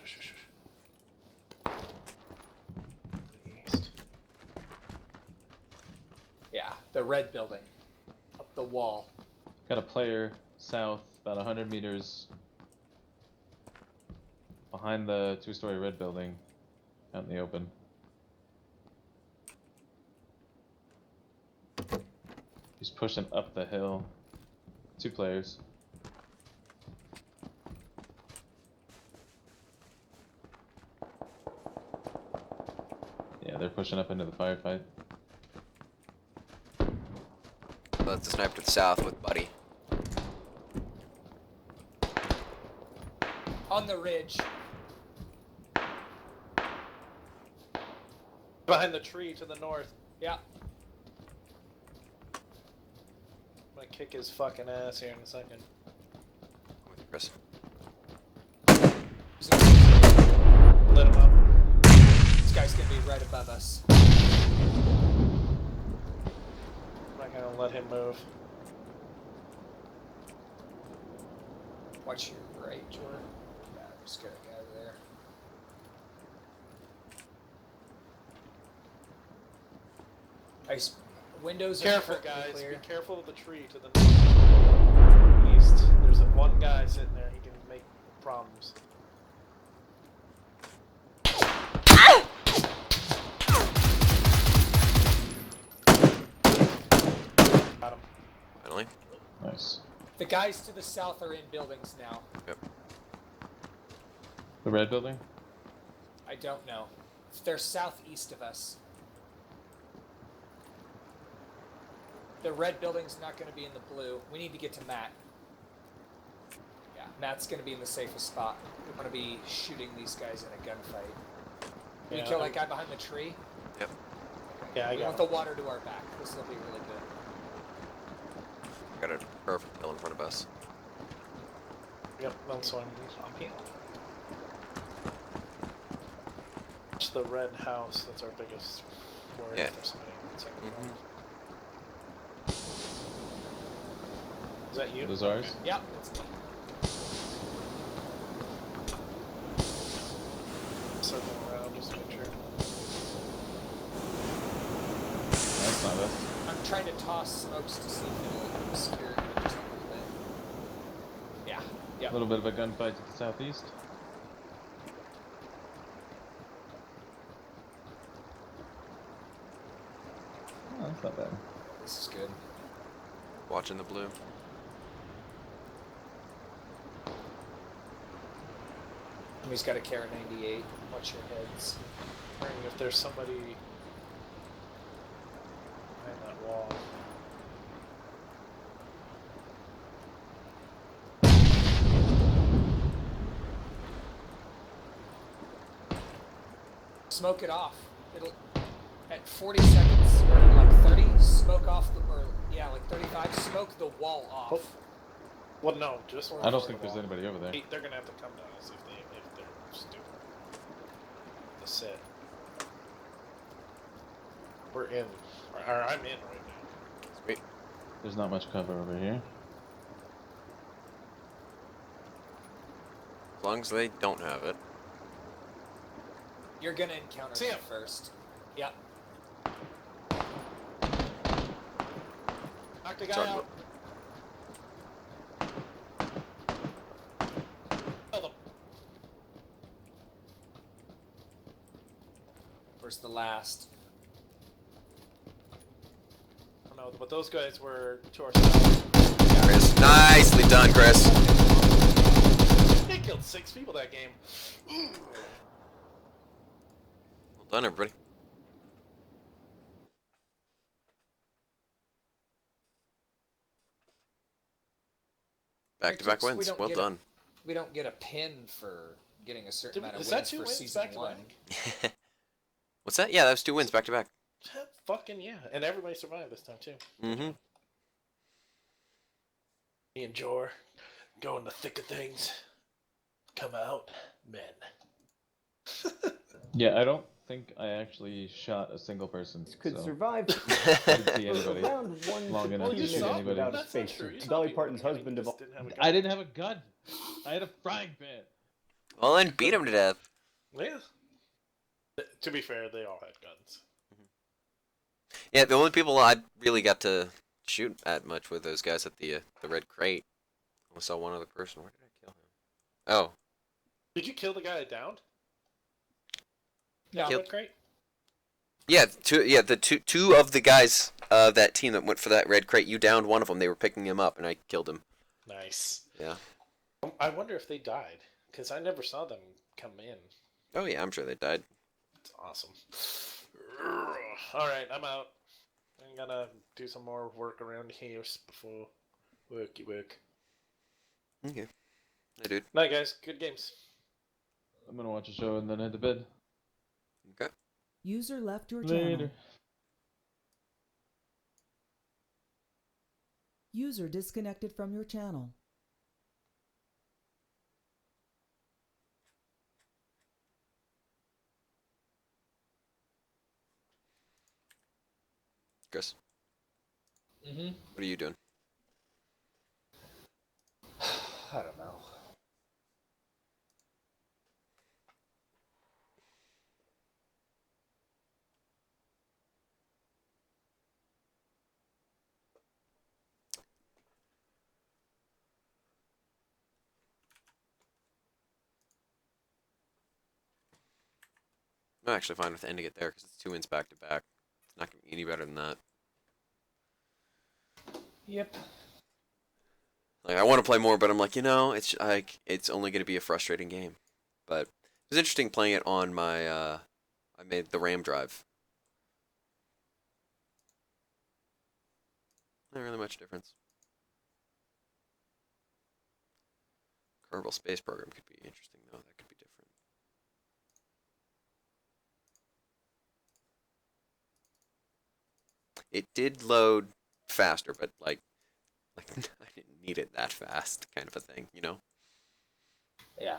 East. Yeah, the red building. Up the wall. Got a player south, about 100 meters behind the 2-story red building, out in the open. He's pushing up the hill. 2 players. Yeah, they're pushing up into the firefight. That's the sniper to the south with Buddy. On the ridge. Behind the tree to the north. Yeah. I'm gonna kick his fucking ass here in a second. I'm with you, Chris. He's gonna- Lit him up. This guy's gonna be right above us. I'm not gonna let him move. Watch your right, Jordan. Yeah, I'm just gonna get out of there. Windows are Careful, perfectly guys. clear. Be careful of the tree to the east. There's one guy sitting there. He can make problems. Got him. Finally. Nice. The guys to the south are in buildings now. Yep. The red building? I don't know. They're southeast of us. The red building's not going to be in the blue. We need to get to Matt. Yeah, Matt's going to be in the safest spot. We want to be shooting these guys in a gunfight. Can Yeah, we kill that guy behind the tree? Yep. Yeah, I We got want him. the water to our back. This will be really good. Got a perfect kill in front of us. Yep, that's one. It's the red house. That's our biggest worry Yeah. for somebody. It's like, Mhm. Is that you? Those ours? Okay. Yep, that's me. Circling around just to make sure. That's not us. I'm trying to toss smokes to see if it'll obscure it just a little bit. Yeah, A yep. little bit of a gunfight to the southeast. Oh, that's not bad. This is good. Watching the blue. He's got a Kara 98. Watch your heads. Wondering if there's somebody behind that wall. Smoke it off. It'll at 40 seconds or like 30. Smoke off the or yeah, like 35. Smoke the wall off. Oh. Well, no, just I don't for think the there's wall. anybody over there. They're gonna have to come to us if they're stupid. The set. We're in. Or I'm in right now. Sweet. There's not much cover over here. As long as they don't have it. You're gonna encounter See them him. first. Yep. Knock the guy Sorry, out. Kill them. Where's the last? Oh no, but those guys were to our side. Chris, nicely done, Chris. They killed 6 people that game. Well done, everybody. Back-to-back We wins. don't Well get done. We don't get a pin for getting a certain amount of Is wins that 2 for wins season back to 1. back? What's that? Yeah, that was 2 wins back-to-back. Fucking yeah. And everybody survived this time too. Mm-hmm. Me and Jor go in the thick of things. Come out, men. Yeah, I don't think I actually shot a single person. Could so survive didn't see for anybody. around 1 long to enough 2 to shoot minutes anybody. without a That's not space true. You suit. saw Dolly people Parton's coming, husband you of just didn't have a gun. I didn't have a gun. I had a frying pan. Well, then beat him to death. Yeah. To be fair, they all had guns. Yeah, the only people I really got to shoot at much were those guys at the red crate. I saw one other person. Where did I kill him? Oh, Did you kill the guy that downed? Yeah. Killed crate? yeah, the two of the guys that team that went for that red crate. You downed one of them. They were picking him up, and I killed him. Nice. Yeah. I wonder if they died, because I never saw them come in. Oh yeah, I'm sure they died. It's awesome. Alright, I'm out. I'm gonna do some more work around here before work. Okay. Hey, dude. Night, guys. Good games. I'm gonna watch a show and then head to bed. Okay. User left your channel. Later. User disconnected from your channel. Chris, Mm-hmm. what are you doing? I don't know. I'm actually fine with ending it there because it's 2 wins back-to-back. It's not gonna be any better than that. Yep. Like I want to play more, but I'm like, it's only gonna be a frustrating game. But it was interesting playing it on my I made the RAM drive. Not really much difference. Kerbal Space Program could be interesting though. That could be different. It did load faster, but like I didn't need it that fast, kind of a thing, you know? Yeah.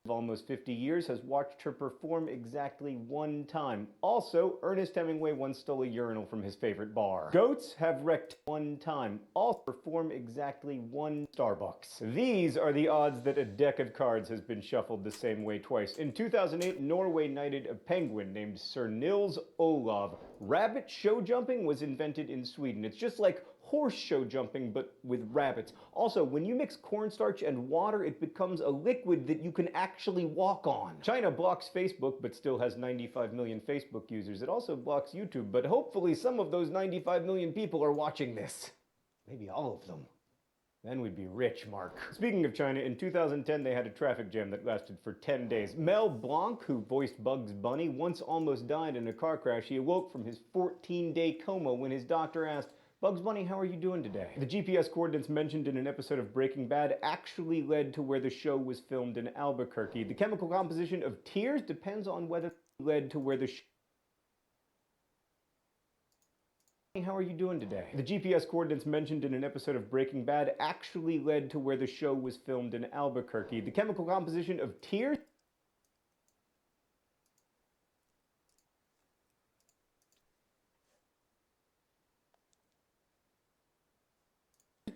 Of almost 50 years has watched her perform exactly one time. Also, Ernest Hemingway once stole a urinal from his favorite bar. Goats have wrecked one time. All perform exactly one Starbucks. These are the odds that a deck of cards has been shuffled the same way twice. In 2008, Norway knighted a penguin named Sir Nils Olav. Rabbit show jumping was invented in Sweden. It's just like horse show jumping, but with rabbits. Also, when you mix cornstarch and water, it becomes a liquid that you can actually walk on. China blocks Facebook, but still has 95 million Facebook users. It also blocks YouTube, but hopefully some of those 95 million people are watching this. Maybe all of them. Then we'd be rich, Mark. Speaking of China, in 2010 they had a traffic jam that lasted for 10 days. Mel Blanc, who voiced Bugs Bunny, once almost died in a car crash. He awoke from his 14-day coma when his doctor asked, "Bugs Bunny, how are you doing today?" The GPS coordinates mentioned in an episode of Breaking Bad actually led to where the show was filmed in Albuquerque. The chemical composition of tears depends on whether it led to where the How are you doing today? The GPS coordinates mentioned in an episode of Breaking Bad actually led to where the show was filmed in Albuquerque. The chemical composition of tears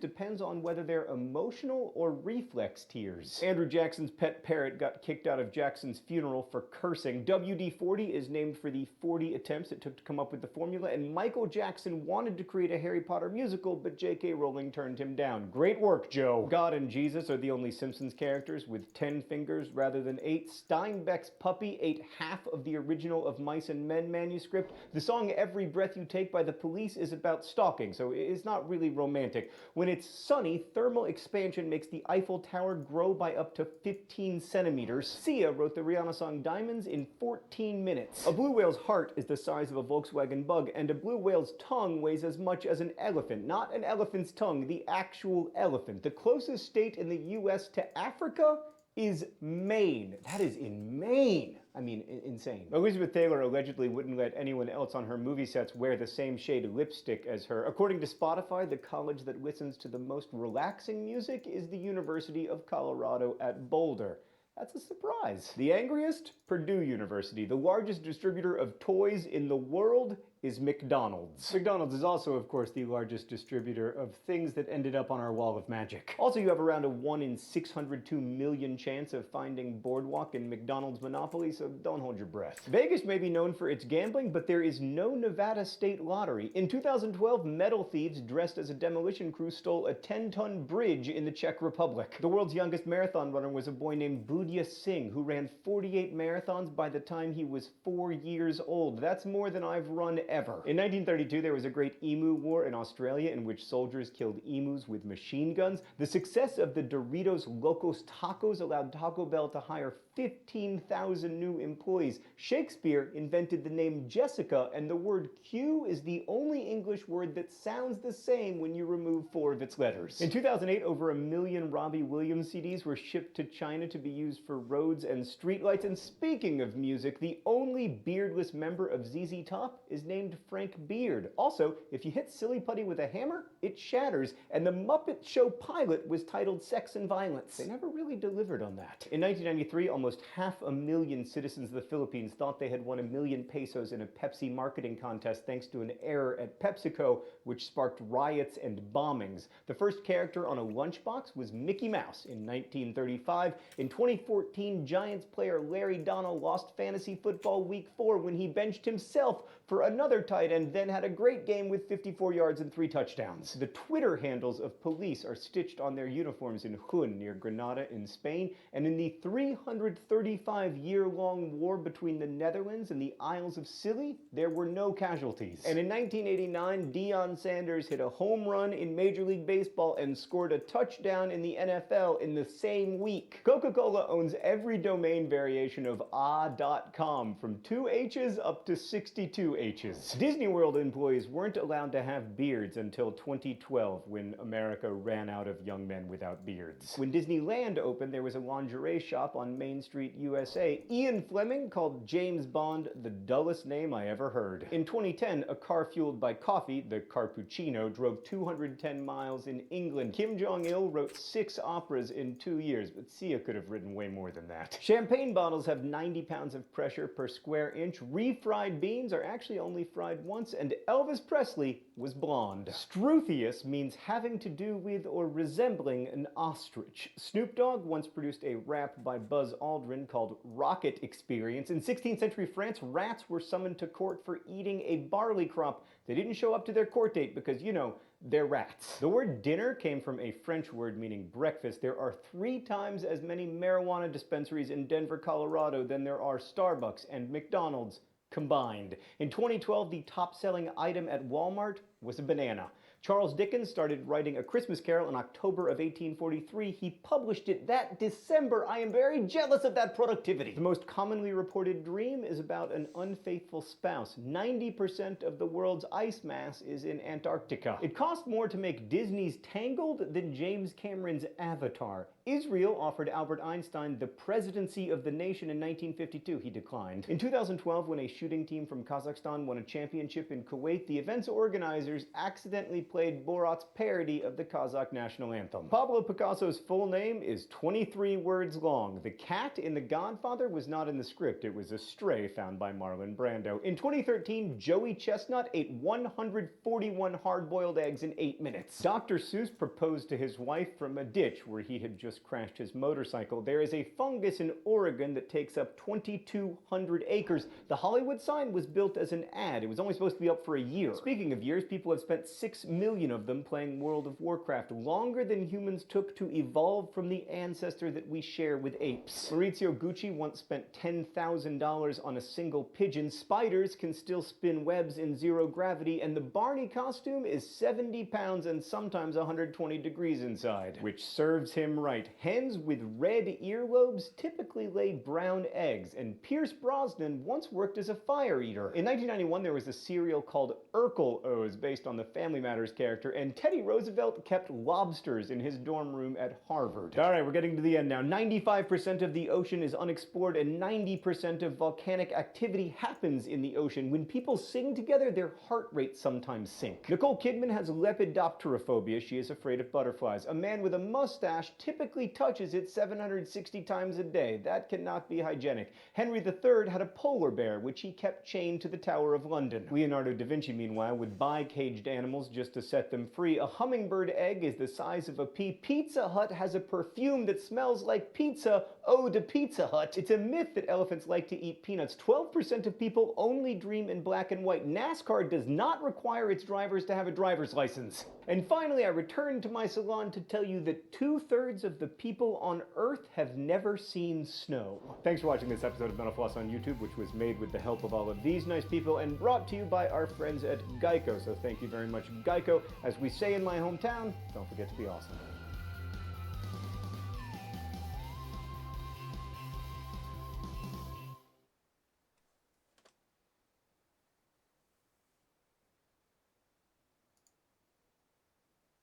depends on whether they're emotional or reflex tears. Andrew Jackson's pet parrot got kicked out of Jackson's funeral for cursing. WD-40 is named for the 40 attempts it took to come up with the formula, and Michael Jackson wanted to create a Harry Potter musical, but J.K. Rowling turned him down. Great work, Joe. God and Jesus are the only Simpsons characters with 10 fingers rather than 8. Steinbeck's puppy ate half of the original of Mice and Men manuscript. The song Every Breath You Take by The Police is about stalking, so it's not really romantic. When it's sunny, thermal expansion makes the Eiffel Tower grow by up to 15 centimeters. Sia wrote the Rihanna song Diamonds in 14 minutes. A blue whale's heart is the size of a Volkswagen Bug, and a blue whale's tongue weighs as much as an elephant. Not an elephant's tongue, the actual elephant. The closest state in the US to Africa is Maine. That is in Maine. I mean, insane. Elizabeth Taylor allegedly wouldn't let anyone else on her movie sets wear the same shade of lipstick as her. According to Spotify, the college that listens to the most relaxing music is the University of Colorado at Boulder. That's a surprise. The angriest? Purdue University. The largest distributor of toys in the world is McDonald's. McDonald's is also, of course, the largest distributor of things that ended up on our wall of magic. Also, you have around a 1 in 602 million chance of finding Boardwalk in McDonald's Monopoly, so don't hold your breath. Vegas may be known for its gambling, but there is no Nevada state lottery. In 2012, metal thieves dressed as a demolition crew stole a 10-ton bridge in the Czech Republic. The world's youngest marathon runner was a boy named Budya Singh, who ran 48 marathons by the time he was 4 years old. That's more than I've run ever. In 1932, there was a great emu war in Australia in which soldiers killed emus with machine guns. The success of the Doritos Locos Tacos allowed Taco Bell to hire 15,000 new employees. Shakespeare invented the name Jessica, and the word Q is the only English word that sounds the same when you remove 4 of its letters. In 2008, over 1 million Robbie Williams CDs were shipped to China to be used for roads and streetlights. And speaking of music, the only beardless member of ZZ Top is named Frank Beard. Also, if you hit Silly Putty with a hammer, it shatters, and the Muppet Show pilot was titled Sex and Violence. They never really delivered on that. In 1993, almost 500,000 citizens of the Philippines thought they had won 1 million pesos in a Pepsi marketing contest thanks to an error at PepsiCo, which sparked riots and bombings. The first character on a lunchbox was Mickey Mouse in 1935. In 2014, Giants player Larry Donnell lost fantasy football week 4 when he benched himself for another tight end, then had a great game with 54 yards and 3 touchdowns. The Twitter handles of police are stitched on their uniforms in Hun, near Granada in Spain, and in the 300 135-year-long war between the Netherlands and the Isles of Scilly, there were no casualties. And in 1989, Deion Sanders hit a home run in Major League Baseball and scored a touchdown in the NFL in the same week. Coca-Cola owns every domain variation of ah.com, from 2 H's up to 62 H's. Disney World employees weren't allowed to have beards until 2012, when America ran out of young men without beards. When Disneyland opened, there was a lingerie shop on Main Street, USA. Ian Fleming called James Bond the dullest name I ever heard. In 2010, a car fueled by coffee, the Carpuccino, drove 210 miles in England. Kim Jong-il wrote 6 operas in 2 years, but Sia could have written way more than that. Champagne bottles have 90 pounds of pressure per square inch. Refried beans are actually only fried once, and Elvis Presley was blonde. Struthious means having to do with or resembling an ostrich. Snoop Dogg once produced a rap by Buzz Aldrin called Rocket Experience. In 16th century France, rats were summoned to court for eating a barley crop. They didn't show up to their court date because, you know, they're rats. The word dinner came from a French word meaning breakfast. There are 3 times as many marijuana dispensaries in Denver, Colorado than there are Starbucks and McDonald's combined. In 2012, the top-selling item at Walmart was a banana. Charles Dickens started writing A Christmas Carol in October of 1843. He published it that December. I am very jealous of that productivity. The most commonly reported dream is about an unfaithful spouse. 90% of the world's ice mass is in Antarctica. It cost more to make Disney's Tangled than James Cameron's Avatar. Israel offered Albert Einstein the presidency of the nation in 1952. He declined. In 2012, when a shooting team from Kazakhstan won a championship in Kuwait, the event's organizers accidentally played Borat's parody of the Kazakh national anthem. Pablo Picasso's full name is 23 words long. The cat in The Godfather was not in the script. It was a stray found by Marlon Brando. In 2013, Joey Chestnut ate 141 hard-boiled eggs in 8 minutes. Dr. Seuss proposed to his wife from a ditch where he had just crashed his motorcycle. There is a fungus in Oregon that takes up 2,200 acres. The Hollywood sign was built as an ad. It was only supposed to be up for a year. Speaking of years, people have spent 6 million of them playing World of Warcraft, longer than humans took to evolve from the ancestor that we share with apes. Maurizio Gucci once spent $10,000 on a single pigeon. Spiders can still spin webs in 0 gravity, and the Barney costume is 70 pounds and sometimes 120 degrees inside, which serves him right. Hens with red earlobes typically lay brown eggs, and Pierce Brosnan once worked as a fire eater. In 1991, there was a cereal called Urkel-O's based on the Family Matters character, and Teddy Roosevelt kept lobsters in his dorm room at Harvard. Alright, we're getting to the end now. 95% of the ocean is unexplored, and 90% of volcanic activity happens in the ocean. When people sing together, their heart rates sometimes sink. Nicole Kidman has lepidopterophobia. She is afraid of butterflies. A man with a mustache typically touches it 760 times a day. That cannot be hygienic. Henry III had a polar bear, which he kept chained to the Tower of London. Leonardo da Vinci, meanwhile, would buy caged animals just to set them free. A hummingbird egg is the size of a pea. Pizza Hut has a perfume that smells like pizza. Oh, to Pizza Hut. It's a myth that elephants like to eat peanuts. 12% of people only dream in black and white. NASCAR does not require its drivers to have a driver's license. And finally, I return to my salon to tell you that 2/3 of the people on Earth have never seen snow. Thanks for watching this episode of Mental Floss on YouTube, which was made with the help of all of these nice people and brought to you by our friends at Geico. So thank you very much, Geico. As we say in my hometown, don't forget to be awesome.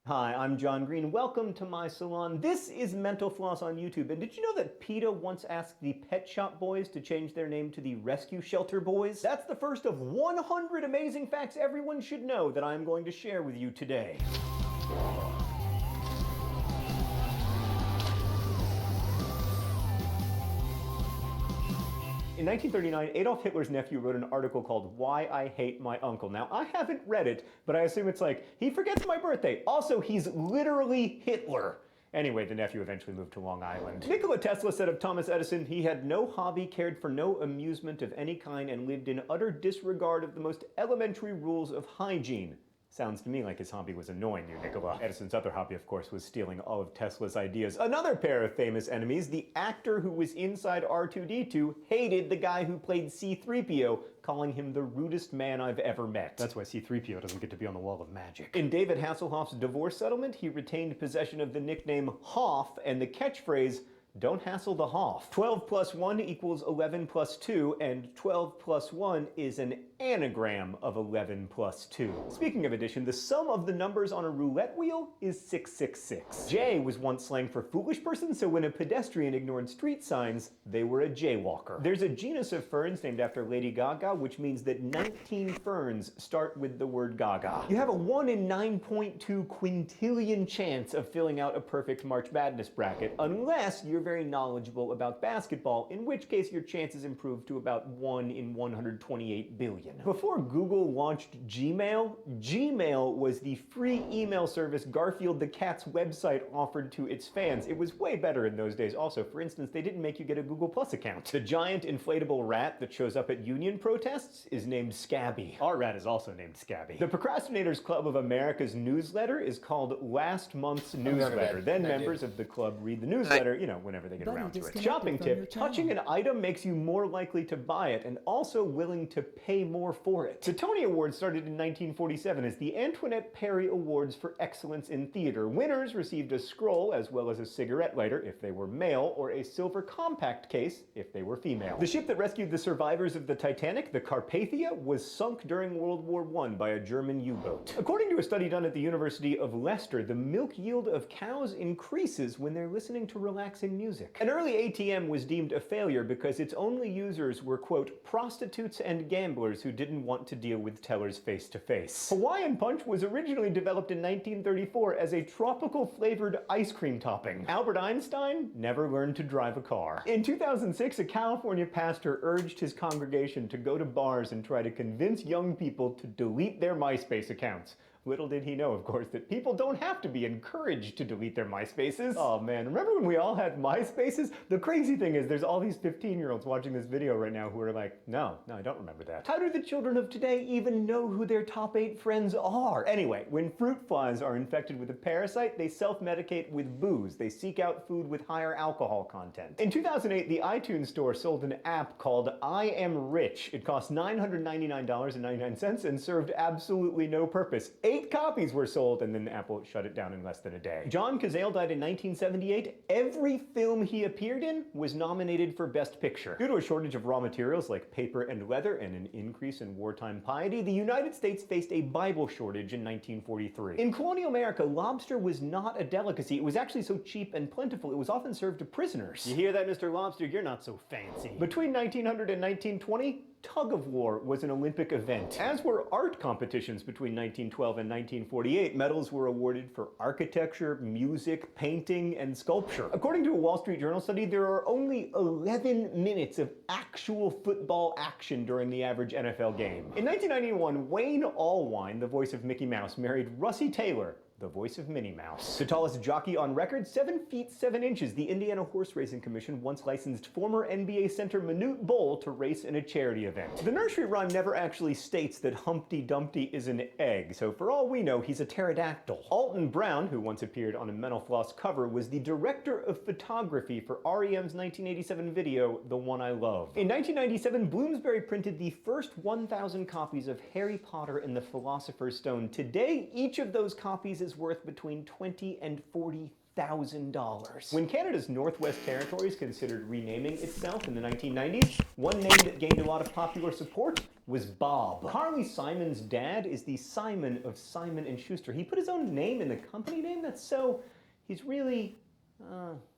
Hi, I'm John Green. Welcome to my salon. This is Mental Floss on YouTube. And did you know that PETA once asked the Pet Shop Boys to change their name to the Rescue Shelter Boys? That's the first of 100 amazing facts everyone should know that I'm going to share with you today. In 1939, Adolf Hitler's nephew wrote an article called Why I Hate My Uncle. Now, I haven't read it, but I assume it's like, he forgets my birthday. Also, he's literally Hitler. Anyway, the nephew eventually moved to Long Island. Nikola Tesla said of Thomas Edison, he had no hobby, cared for no amusement of any kind, and lived in utter disregard of the most elementary rules of hygiene. Sounds to me like his hobby was annoying you, Nikola. Edison's other hobby, of course, was stealing all of Tesla's ideas. Another pair of famous enemies, the actor who was inside R2-D2 hated the guy who played C-3PO, calling him the rudest man I've ever met. That's why C-3PO doesn't get to be on the wall of magic. In David Hasselhoff's divorce settlement, he retained possession of the nickname Hoff and the catchphrase, "Don't hassle the Hoff." 12 plus 1 equals 11 plus 2, and 12 plus 1 is an anagram of 11 plus 2. Speaking of addition, the sum of the numbers on a roulette wheel is 666. J was once slang for foolish person, so when a pedestrian ignored street signs, they were a jaywalker. There's a genus of ferns named after Lady Gaga, which means that 19 ferns start with the word Gaga. You have a 1 in 9.2 quintillion chance of filling out a perfect March Madness bracket, unless you're very knowledgeable about basketball, in which case your chances improve to about 1 in 128 billion. Before Google launched Gmail, Gmail was the free email service Garfield the Cat's website offered to its fans. It was way better in those days. Also, for instance, they didn't make you get a Google Plus account. The giant inflatable rat that shows up at union protests is named Scabby. Our rat is also named Scabby. The Procrastinators Club of America's newsletter is called Last Month's Newsletter. Then members of the club read the newsletter, you know, whenever they get Buddy around to it. disconnected Shopping from your tip, channel. touching an item makes you more likely to buy it and also willing to pay more for it. The Tony Awards started in 1947 as the Antoinette Perry Awards for Excellence in Theater. Winners received a scroll as well as a cigarette lighter if they were male, or a silver compact case if they were female. The ship that rescued the survivors of the Titanic, the Carpathia, was sunk during World War I by a German U-boat. According to a study done at the University of Leicester, the milk yield of cows increases when they're listening to relaxing music. An early ATM was deemed a failure because its only users were, quote, prostitutes and gamblers who didn't want to deal with tellers face to face. Hawaiian Punch was originally developed in 1934 as a tropical flavored ice cream topping. Albert Einstein never learned to drive a car. In 2006, a California pastor urged his congregation to go to bars and try to convince young people to delete their MySpace accounts. Little did he know, of course, that people don't have to be encouraged to delete their MySpaces. Oh man, remember when we all had MySpaces? The crazy thing is there's all these 15-year-olds watching this video right now who are like, no, I don't remember that. How do the children of today even know who their top 8 friends are? Anyway, when fruit flies are infected with a parasite, they self-medicate with booze. They seek out food with higher alcohol content. In 2008, the iTunes store sold an app called I Am Rich. It cost $999.99 and served absolutely no purpose. 8 copies were sold, and then Apple shut it down in less than a day. John Cazale died in 1978. Every film he appeared in was nominated for Best Picture. Due to a shortage of raw materials like paper and leather and an increase in wartime piety, the United States faced a Bible shortage in 1943. In colonial America, lobster was not a delicacy. It was actually so cheap and plentiful, it was often served to prisoners. You hear that, Mr. Lobster? You're not so fancy. Between 1900 and 1920, tug of war was an Olympic event, as were art competitions between 1912 and 1948. Medals were awarded for architecture, music, painting, and sculpture. According to a Wall Street Journal study, there are only 11 minutes of actual football action during the average NFL game. In 1991, Wayne Allwine, the voice of Mickey Mouse, married Russie Taylor, the voice of Minnie Mouse. The tallest jockey on record, 7 feet 7 inches. The Indiana Horse Racing Commission once licensed former NBA center Manute Bol to race in a charity event. The nursery rhyme never actually states that Humpty Dumpty is an egg, so for all we know, he's a pterodactyl. Alton Brown, who once appeared on a Mental Floss cover, was the director of photography for REM's 1987 video, The One I Love. In 1997, Bloomsbury printed the first 1,000 copies of Harry Potter and the Philosopher's Stone. Today, each of those copies is worth between $20,000 and $40,000. When Canada's Northwest Territories considered renaming itself in the 1990s, one name that gained a lot of popular support was Bob. Carly Simon's dad is the Simon of Simon & Schuster. He put his own name in the company name. That's so... he's really...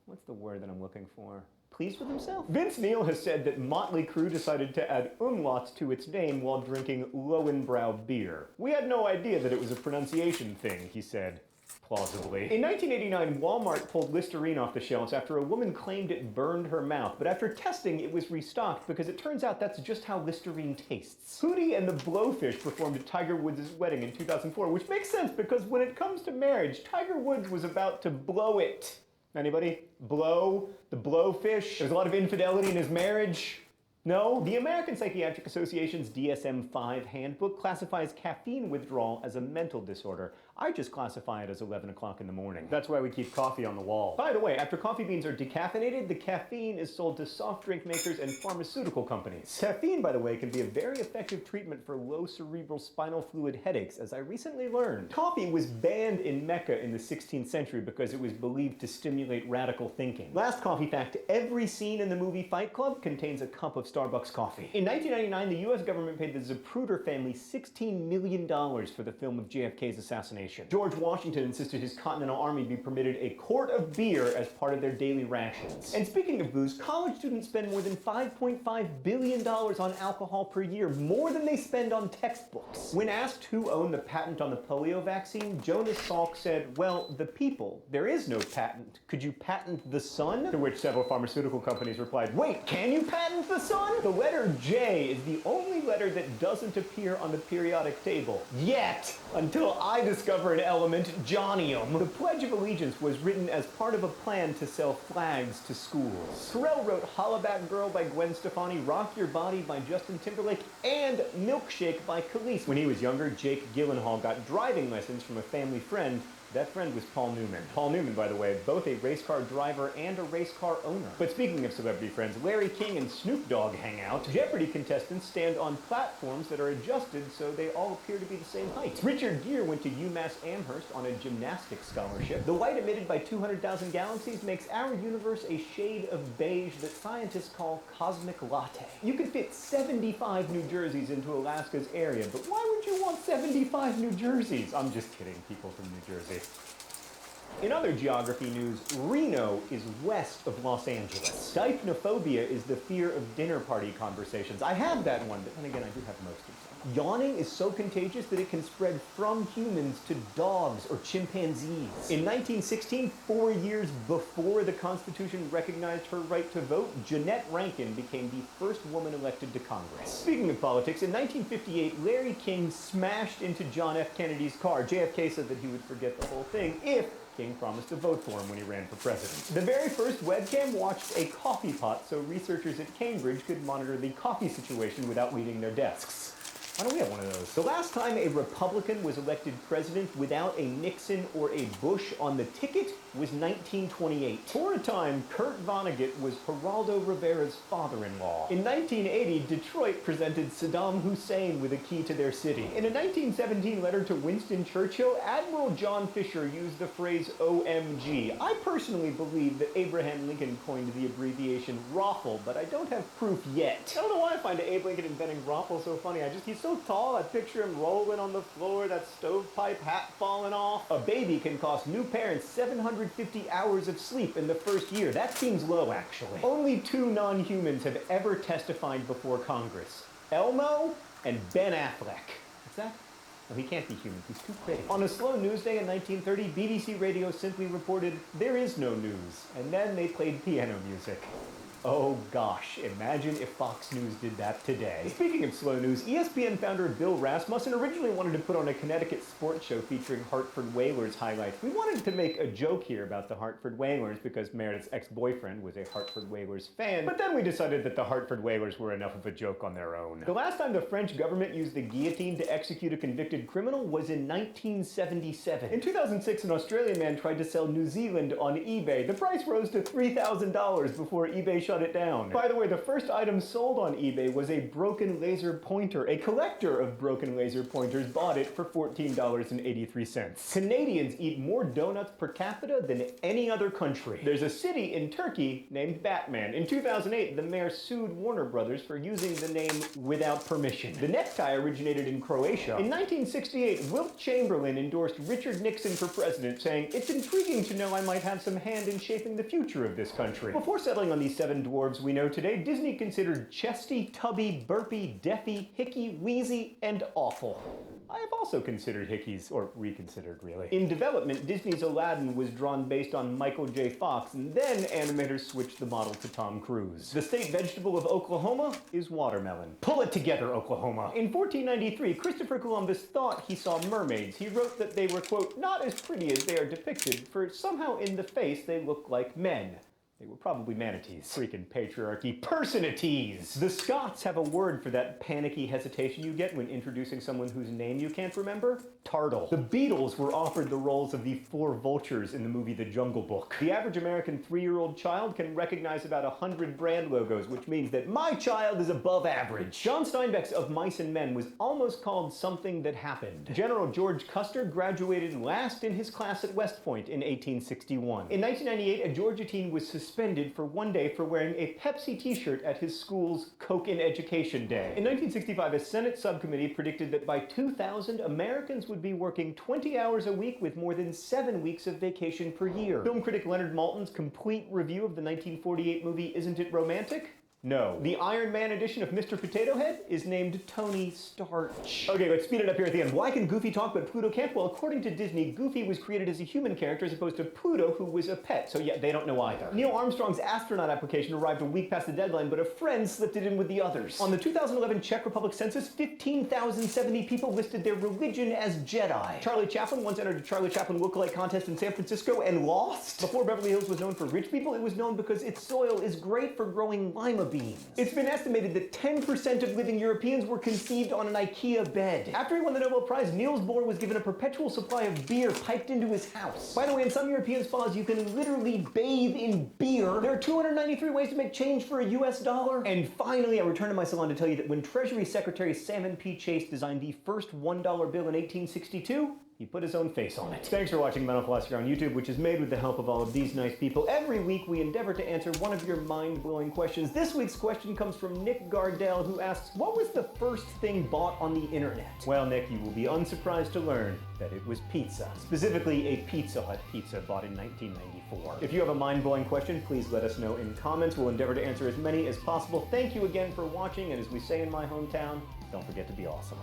what's the word that I'm looking for? Pleased with himself? Vince Neil has said that Motley Crue decided to add umlauts to its name while drinking Lowenbrau beer. We had no idea that it was a pronunciation thing, he said, plausibly. In 1989, Walmart pulled Listerine off the shelves after a woman claimed it burned her mouth, but after testing, it was restocked because it turns out that's just how Listerine tastes. Hootie and the Blowfish performed at Tiger Woods' wedding in 2004, which makes sense because when it comes to marriage, Tiger Woods was about to blow it. Anybody? Blow? The Blowfish? There's a lot of infidelity in his marriage. No, the American Psychiatric Association's DSM-5 handbook classifies caffeine withdrawal as a mental disorder. I just classify it as 11 o'clock in the morning. That's why we keep coffee on the wall. By the way, after coffee beans are decaffeinated, the caffeine is sold to soft drink makers and pharmaceutical companies. Caffeine, by the way, can be a very effective treatment for low cerebral spinal fluid headaches, as I recently learned. Coffee was banned in Mecca in the 16th century because it was believed to stimulate radical thinking. Last coffee fact, every scene in the movie Fight Club contains a cup of Starbucks coffee. In 1999, the US government paid the Zapruder family $16 million for the film of JFK's assassination. George Washington insisted his Continental Army be permitted a quart of beer as part of their daily rations. And speaking of booze, college students spend more than $5.5 billion on alcohol per year, more than they spend on textbooks. When asked who owned the patent on the polio vaccine, Jonas Salk said, well, the people. There is no patent. Could you patent the sun? To which several pharmaceutical companies replied, wait, can you patent the sun? The letter J is the only letter that doesn't appear on the periodic table. Yet! Until I discover an element, johnnium. The Pledge of Allegiance was written as part of a plan to sell flags to schools. Pharrell wrote Hollaback Girl by Gwen Stefani, Rock Your Body by Justin Timberlake, and Milkshake by Khalees. When he was younger, Jake Gyllenhaal got driving lessons from a family friend. That friend was Paul Newman. Paul Newman, by the way, both a race car driver and a race car owner. But speaking of celebrity friends, Larry King and Snoop Dogg hang out. Jeopardy contestants stand on platforms that are adjusted so they all appear to be the same height. Richard Gere went to UMass Amherst on a gymnastics scholarship. The light emitted by 200,000 galaxies makes our universe a shade of beige that scientists call cosmic latte. You could fit 75 New Jerseys into Alaska's area, but why would you want 75 New Jerseys? I'm just kidding, people from New Jersey. In other geography news, Reno is west of Los Angeles. Dipnophobia is the fear of dinner party conversations. I have that one, but then again, I do have most of them. Yawning is so contagious that it can spread from humans to dogs or chimpanzees. In 1916, 4 years before the Constitution recognized her right to vote, Jeannette Rankin became the first woman elected to Congress. Speaking of politics, in 1958, Larry King smashed into John F. Kennedy's car. JFK said that he would forget the whole thing if King promised to vote for him when he ran for president. The very first webcam watched a coffee pot so researchers at Cambridge could monitor the coffee situation without leaving their desks. Why don't we have one of those? The last time a Republican was elected president without a Nixon or a Bush on the ticket was 1928. For a time, Kurt Vonnegut was Geraldo Rivera's father-in-law. In 1980, Detroit presented Saddam Hussein with a key to their city. In a 1917 letter to Winston Churchill, Admiral John Fisher used the phrase OMG. I personally believe that Abraham Lincoln coined the abbreviation ROFL, but I don't have proof yet. I don't know why I find Abe Lincoln inventing ROFL so funny. He's so tall, I picture him rolling on the floor, that stovepipe hat falling off. A baby can cost new parents 750 hours of sleep in the first year. That seems low, actually. Only 2 non-humans have ever testified before Congress. Elmo and Ben Affleck. What's that? No, he can't be human. He's too pretty. On a slow news day in 1930, BBC Radio simply reported, "There is no news." And then they played piano music. Oh gosh, imagine if Fox News did that today. Speaking of slow news, ESPN founder Bill Rasmussen originally wanted to put on a Connecticut sports show featuring Hartford Whalers highlights. We wanted to make a joke here about the Hartford Whalers because Meredith's ex-boyfriend was a Hartford Whalers fan, but then we decided that the Hartford Whalers were enough of a joke on their own. The last time the French government used the guillotine to execute a convicted criminal was in 1977. In 2006, an Australian man tried to sell New Zealand on eBay. The price rose to $3,000 before eBay shut it down. By the way, the first item sold on eBay was a broken laser pointer. A collector of broken laser pointers bought it for $14.83. Canadians eat more donuts per capita than any other country. There's a city in Turkey named Batman. In 2008, the mayor sued Warner Brothers for using the name without permission. The necktie originated in Croatia. In 1968, Wilt Chamberlain endorsed Richard Nixon for president, saying, "It's intriguing to know I might have some hand in shaping the future of this country." Before settling on these 7 dwarves we know today, Disney considered Chesty, Tubby, Burpy, Deafy, Hickey, Wheezy, and Awful. I have also considered Hickeys, or reconsidered really. In development, Disney's Aladdin was drawn based on Michael J. Fox, and then animators switched the model to Tom Cruise. The state vegetable of Oklahoma is watermelon. Pull it together, Oklahoma! In 1493, Christopher Columbus thought he saw mermaids. He wrote that they were, quote, "not as pretty as they are depicted, for somehow in the face they look like men." They were probably manatees. Freaking patriarchy. Personities! The Scots have a word for that panicky hesitation you get when introducing someone whose name you can't remember. Tartle. The Beatles were offered the roles of the 4 vultures in the movie The Jungle Book. The average American 3-year-old child can recognize about 100 brand logos, which means that my child is above average. John Steinbeck's Of Mice and Men was almost called Something That Happened. General George Custer graduated last in his class at West Point in 1861. In 1998, a Georgia teen was suspended for 1 day for wearing a Pepsi t-shirt at his school's Coke in Education Day. In 1965, a Senate subcommittee predicted that by 2000, Americans would be working 20 hours a week with more than 7 weeks of vacation per year. Film critic Leonard Maltin's complete review of the 1948 movie Isn't It Romantic? No. The Iron Man edition of Mr. Potato Head is named Tony Starch. Okay, let's speed it up here at the end. Why can Goofy talk but Pluto can't? Well, according to Disney, Goofy was created as a human character as opposed to Pluto, who was a pet. So yeah, they don't know either. Neil Armstrong's astronaut application arrived a week past the deadline, but a friend slipped it in with the others. On the 2011 Czech Republic census, 15,070 people listed their religion as Jedi. Charlie Chaplin once entered a Charlie Chaplin lookalike contest in San Francisco and lost. Before Beverly Hills was known for rich people, it was known because its soil is great for growing lima beans. It's been estimated that 10% of living Europeans were conceived on an IKEA bed. After he won the Nobel Prize, Niels Bohr was given a perpetual supply of beer piped into his house. By the way, in some European spas, you can literally bathe in beer. There are 293 ways to make change for a US dollar. And finally, I return to my salon to tell you that when Treasury Secretary Salmon P. Chase designed the first $1 bill in 1862, he put his own face on it. Thanks for watching Mental Philosophy on YouTube, which is made with the help of all of these nice people. Every week, we endeavor to answer one of your mind-blowing questions. This week's question comes from Nick Gardell, who asks, what was the first thing bought on the internet? Well, Nick, you will be unsurprised to learn that it was pizza. Specifically, a Pizza Hut pizza bought in 1994. If you have a mind-blowing question, please let us know in comments. We'll endeavor to answer as many as possible. Thank you again for watching, and as we say in my hometown, don't forget to be awesome.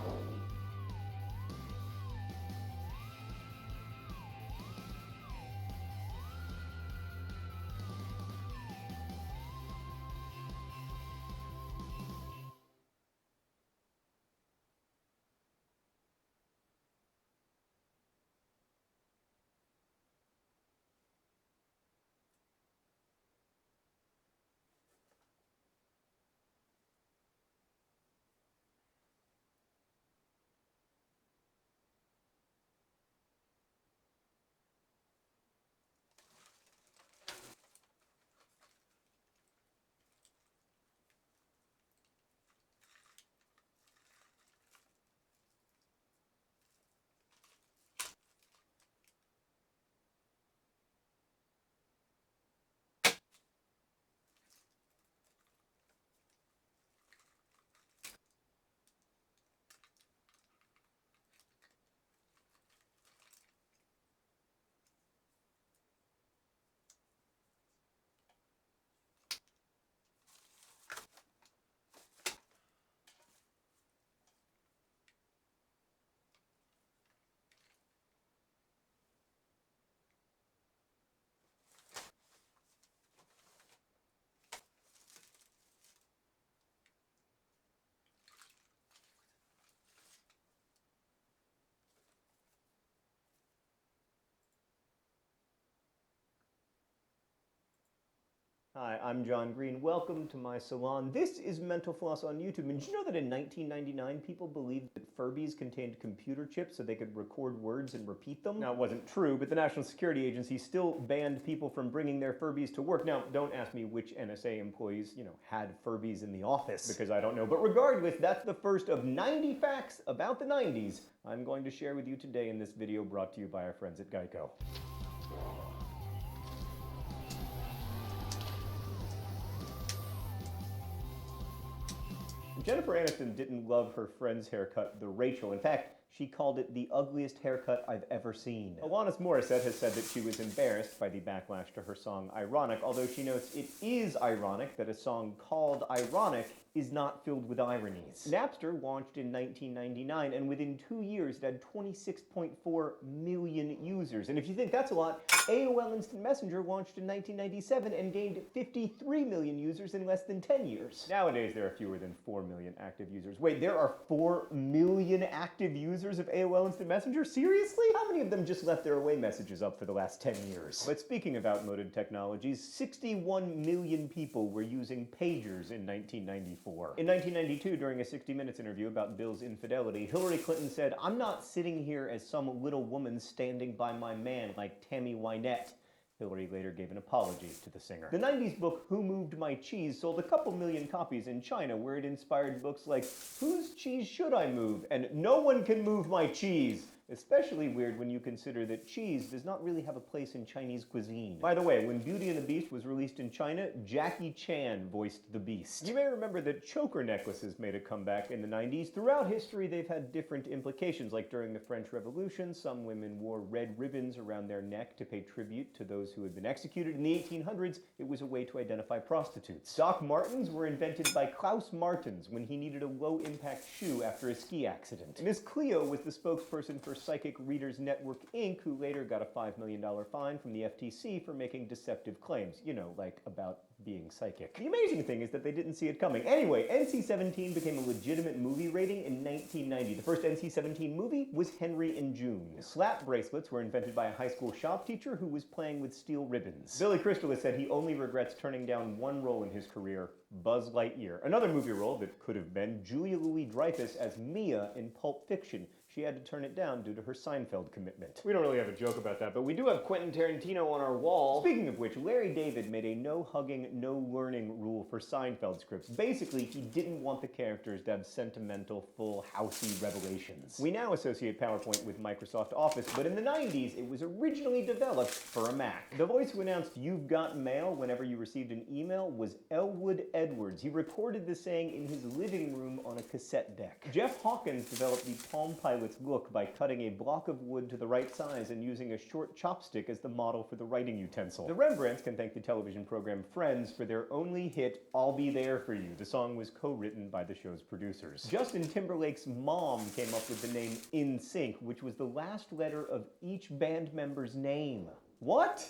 Hi, I'm John Green. Welcome to my salon. This is Mental Floss on YouTube. And did you know that in 1999, people believed that Furbies contained computer chips so they could record words and repeat them? Now, it wasn't true, but the National Security Agency still banned people from bringing their Furbies to work. Now, don't ask me which NSA employees, had Furbies in the office, because I don't know. But regardless, that's the first of 90 facts about the 90s I'm going to share with you today in this video brought to you by our friends at Geico. Jennifer Aniston didn't love her friend's haircut, the Rachel. In fact, she called it the ugliest haircut I've ever seen. Alanis Morissette has said that she was embarrassed by the backlash to her song Ironic, although she notes it is ironic that a song called Ironic is not filled with ironies. Napster launched in 1999, and within 2 years it had 26.4 million users. And if you think that's a lot, AOL Instant Messenger launched in 1997 and gained 53 million users in less than 10 years. Nowadays, there are fewer than 4 million active users. Wait, there are 4 million active users of AOL Instant Messenger? Seriously? How many of them just left their away messages up for the last 10 years? But speaking of outmoded technologies, 61 million people were using pagers in 1994. In 1992, during a 60 Minutes interview about Bill's infidelity, Hillary Clinton said, "I'm not sitting here as some little woman standing by my man like Tammy Wynette." Hillary later gave an apology to the singer. The 90s book Who Moved My Cheese sold a couple million copies in China, where it inspired books like Whose Cheese Should I Move? And No One Can Move My Cheese. Especially weird when you consider that cheese does not really have a place in Chinese cuisine. By the way, when Beauty and the Beast was released in China, Jackie Chan voiced the Beast. You may remember that choker necklaces made a comeback in the 90s. Throughout history, they've had different implications, like during the French Revolution, some women wore red ribbons around their neck to pay tribute to those who had been executed. In the 1800s, it was a way to identify prostitutes. Doc Martens were invented by Klaus Martens when he needed a low-impact shoe after a ski accident. Miss Cleo was the spokesperson for Psychic Readers Network, Inc., who later got a $5 million fine from the FTC for making deceptive claims. You know, like about being psychic. The amazing thing is that they didn't see it coming. Anyway, NC-17 became a legitimate movie rating in 1990. The first NC-17 movie was Henry and June. Slap bracelets were invented by a high school shop teacher who was playing with steel ribbons. Billy Crystal has said he only regrets turning down one role in his career, Buzz Lightyear. Another movie role that could have been Julia Louis-Dreyfus as Mia in Pulp Fiction. She had to turn it down due to her Seinfeld commitment. We don't really have a joke about that, but we do have Quentin Tarantino on our wall. Speaking of which, Larry David made a no-hugging, no-learning rule for Seinfeld scripts. Basically, he didn't want the characters to have sentimental, full, housey revelations. We now associate PowerPoint with Microsoft Office, but in the 90s, it was originally developed for a Mac. The voice who announced "You've got mail" whenever you received an email was Elwood Edwards. He recorded the saying in his living room on a cassette deck. Jeff Hawkins developed the Palm Pilot's look by cutting a block of wood to the right size and using a short chopstick as the model for the writing utensil. The Rembrandts can thank the television program Friends for their only hit, "I'll Be There For You." The song was co-written by the show's producers. Justin Timberlake's mom came up with the name NSYNC, which was the last letter of each band member's name. What?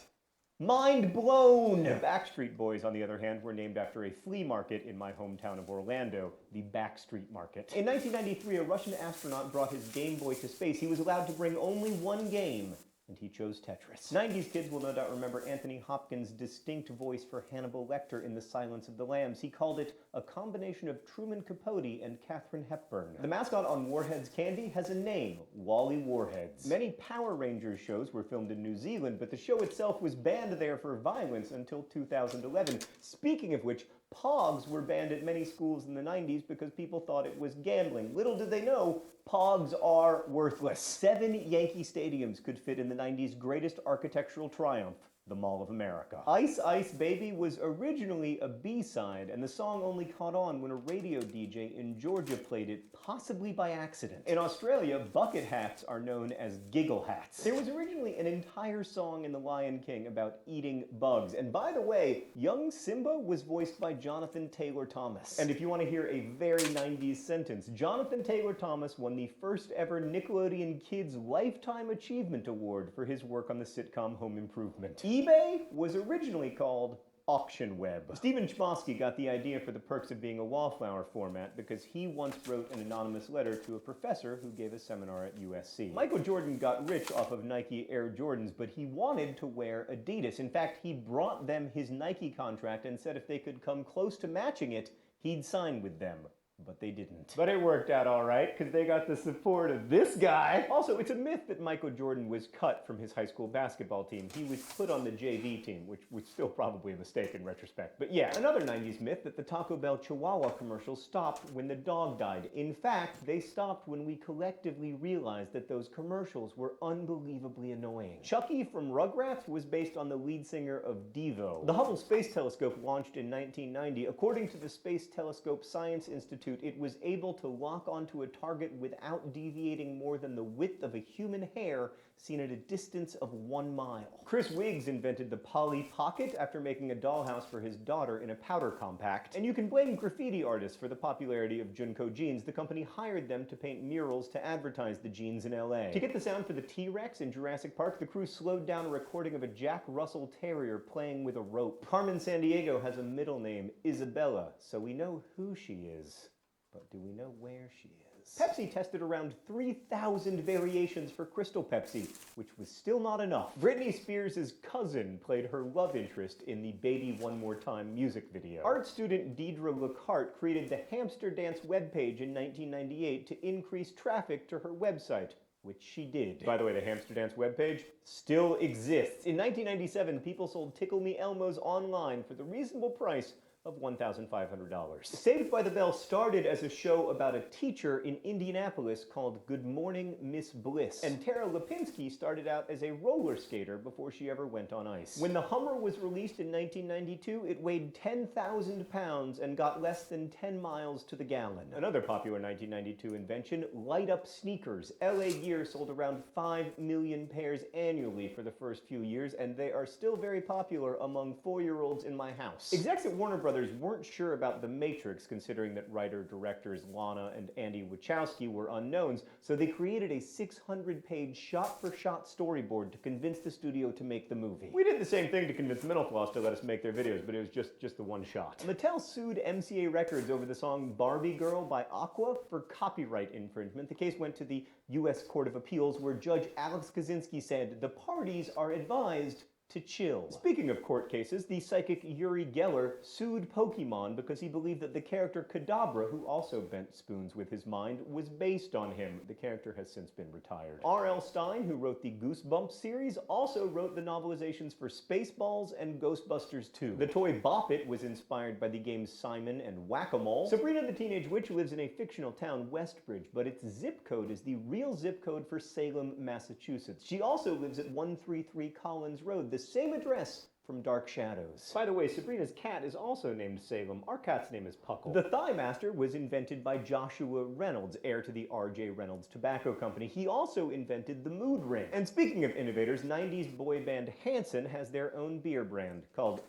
Mind blown! The Backstreet Boys, on the other hand, were named after a flea market in my hometown of Orlando, the Backstreet Market. In 1993, a Russian astronaut brought his Game Boy to space. He was allowed to bring only one game, and he chose Tetris. 90s kids will no doubt remember Anthony Hopkins' distinct voice for Hannibal Lecter in The Silence of the Lambs. He called it a combination of Truman Capote and Katharine Hepburn. The mascot on Warheads candy has a name, Wally Warheads. Many Power Rangers shows were filmed in New Zealand, but the show itself was banned there for violence until 2011. Speaking of which, Pogs were banned at many schools in the 90s because people thought it was gambling. Little did they know, Pogs are worthless. 7 Yankee stadiums could fit in the 90s' greatest architectural triumph, the Mall of America. Ice Ice Baby was originally a B-side, and the song only caught on when a radio DJ in Georgia played it, possibly by accident. In Australia, bucket hats are known as giggle hats. There was originally an entire song in The Lion King about eating bugs, and by the way, young Simba was voiced by Jonathan Taylor Thomas. And if you want to hear a very 90s sentence, Jonathan Taylor Thomas won the first ever Nickelodeon Kids Lifetime Achievement Award for his work on the sitcom Home Improvement. eBay was originally called Auction Web. Stephen Chbosky got the idea for the Perks of Being a Wallflower format because he once wrote an anonymous letter to a professor who gave a seminar at USC. Michael Jordan got rich off of Nike Air Jordans, but he wanted to wear Adidas. In fact, he brought them his Nike contract and said if they could come close to matching it, he'd sign with them. But they didn't. But it worked out all right, because they got the support of this guy. Also, it's a myth that Michael Jordan was cut from his high school basketball team. He was put on the JV team, which was still probably a mistake in retrospect. But yeah, another 90s myth that the Taco Bell Chihuahua commercials stopped when the dog died. In fact, they stopped when we collectively realized that those commercials were unbelievably annoying. Chucky from Rugrats was based on the lead singer of Devo. The Hubble Space Telescope launched in 1990. According to the Space Telescope Science Institute, parachute, it was able to lock onto a target without deviating more than the width of a human hair seen at a distance of 1 mile. Chris Wiggs invented the Polly Pocket after making a dollhouse for his daughter in a powder compact. And you can blame graffiti artists for the popularity of Junko jeans. The company hired them to paint murals to advertise the jeans in LA. To get the sound for the T-Rex in Jurassic Park, the crew slowed down a recording of a Jack Russell Terrier playing with a rope. Carmen Sandiego has a middle name, Isabella, so we know who she is. But do we know where she is? Pepsi tested around 3,000 variations for Crystal Pepsi, which was still not enough. Britney Spears' cousin played her love interest in the Baby One More Time music video. Art student Deidre Lockhart created the Hamster Dance webpage in 1998 to increase traffic to her website, which she did. By the way, the Hamster Dance webpage still exists. In 1997, people sold Tickle Me Elmos online for the reasonable price of $1,500. Saved by the Bell started as a show about a teacher in Indianapolis called Good Morning Miss Bliss. And Tara Lipinski started out as a roller skater before she ever went on ice. When the Hummer was released in 1992, it weighed 10,000 pounds and got less than 10 miles to the gallon. Another popular 1992 invention, light-up sneakers. LA Gear sold around 5 million pairs annually for the first few years, and they are still very popular among 4-year-olds in my house. Execs at Warner Brothers weren't sure about The Matrix, considering that writer-directors Lana and Andy Wachowski were unknowns, so they created a 600-page shot-for-shot storyboard to convince the studio to make the movie. We did the same thing to convince Mentalfloss to let us make their videos, but it was just the one shot. Mattel sued MCA Records over the song Barbie Girl by Aqua for copyright infringement. The case went to the U.S. Court of Appeals, where Judge Alex Kaczynski said the parties are advised to chill. Speaking of court cases, the psychic Uri Geller sued Pokemon because he believed that the character Kadabra, who also bent spoons with his mind, was based on him. The character has since been retired. R.L. Stine, who wrote the Goosebumps series, also wrote the novelizations for Spaceballs and Ghostbusters 2. The toy Bop It was inspired by the games Simon and Whack-A-Mole. Sabrina the Teenage Witch lives in a fictional town, Westbridge, but its zip code is the real zip code for Salem, Massachusetts. She also lives at 133 Collins Road, the same address from Dark Shadows. By the way, Sabrina's cat is also named Salem. Our cat's name is Puckle. The Thigh Master was invented by Joshua Reynolds, heir to the R.J. Reynolds Tobacco Company. He also invented the mood ring. And speaking of innovators, 90s boy band Hanson has their own beer brand called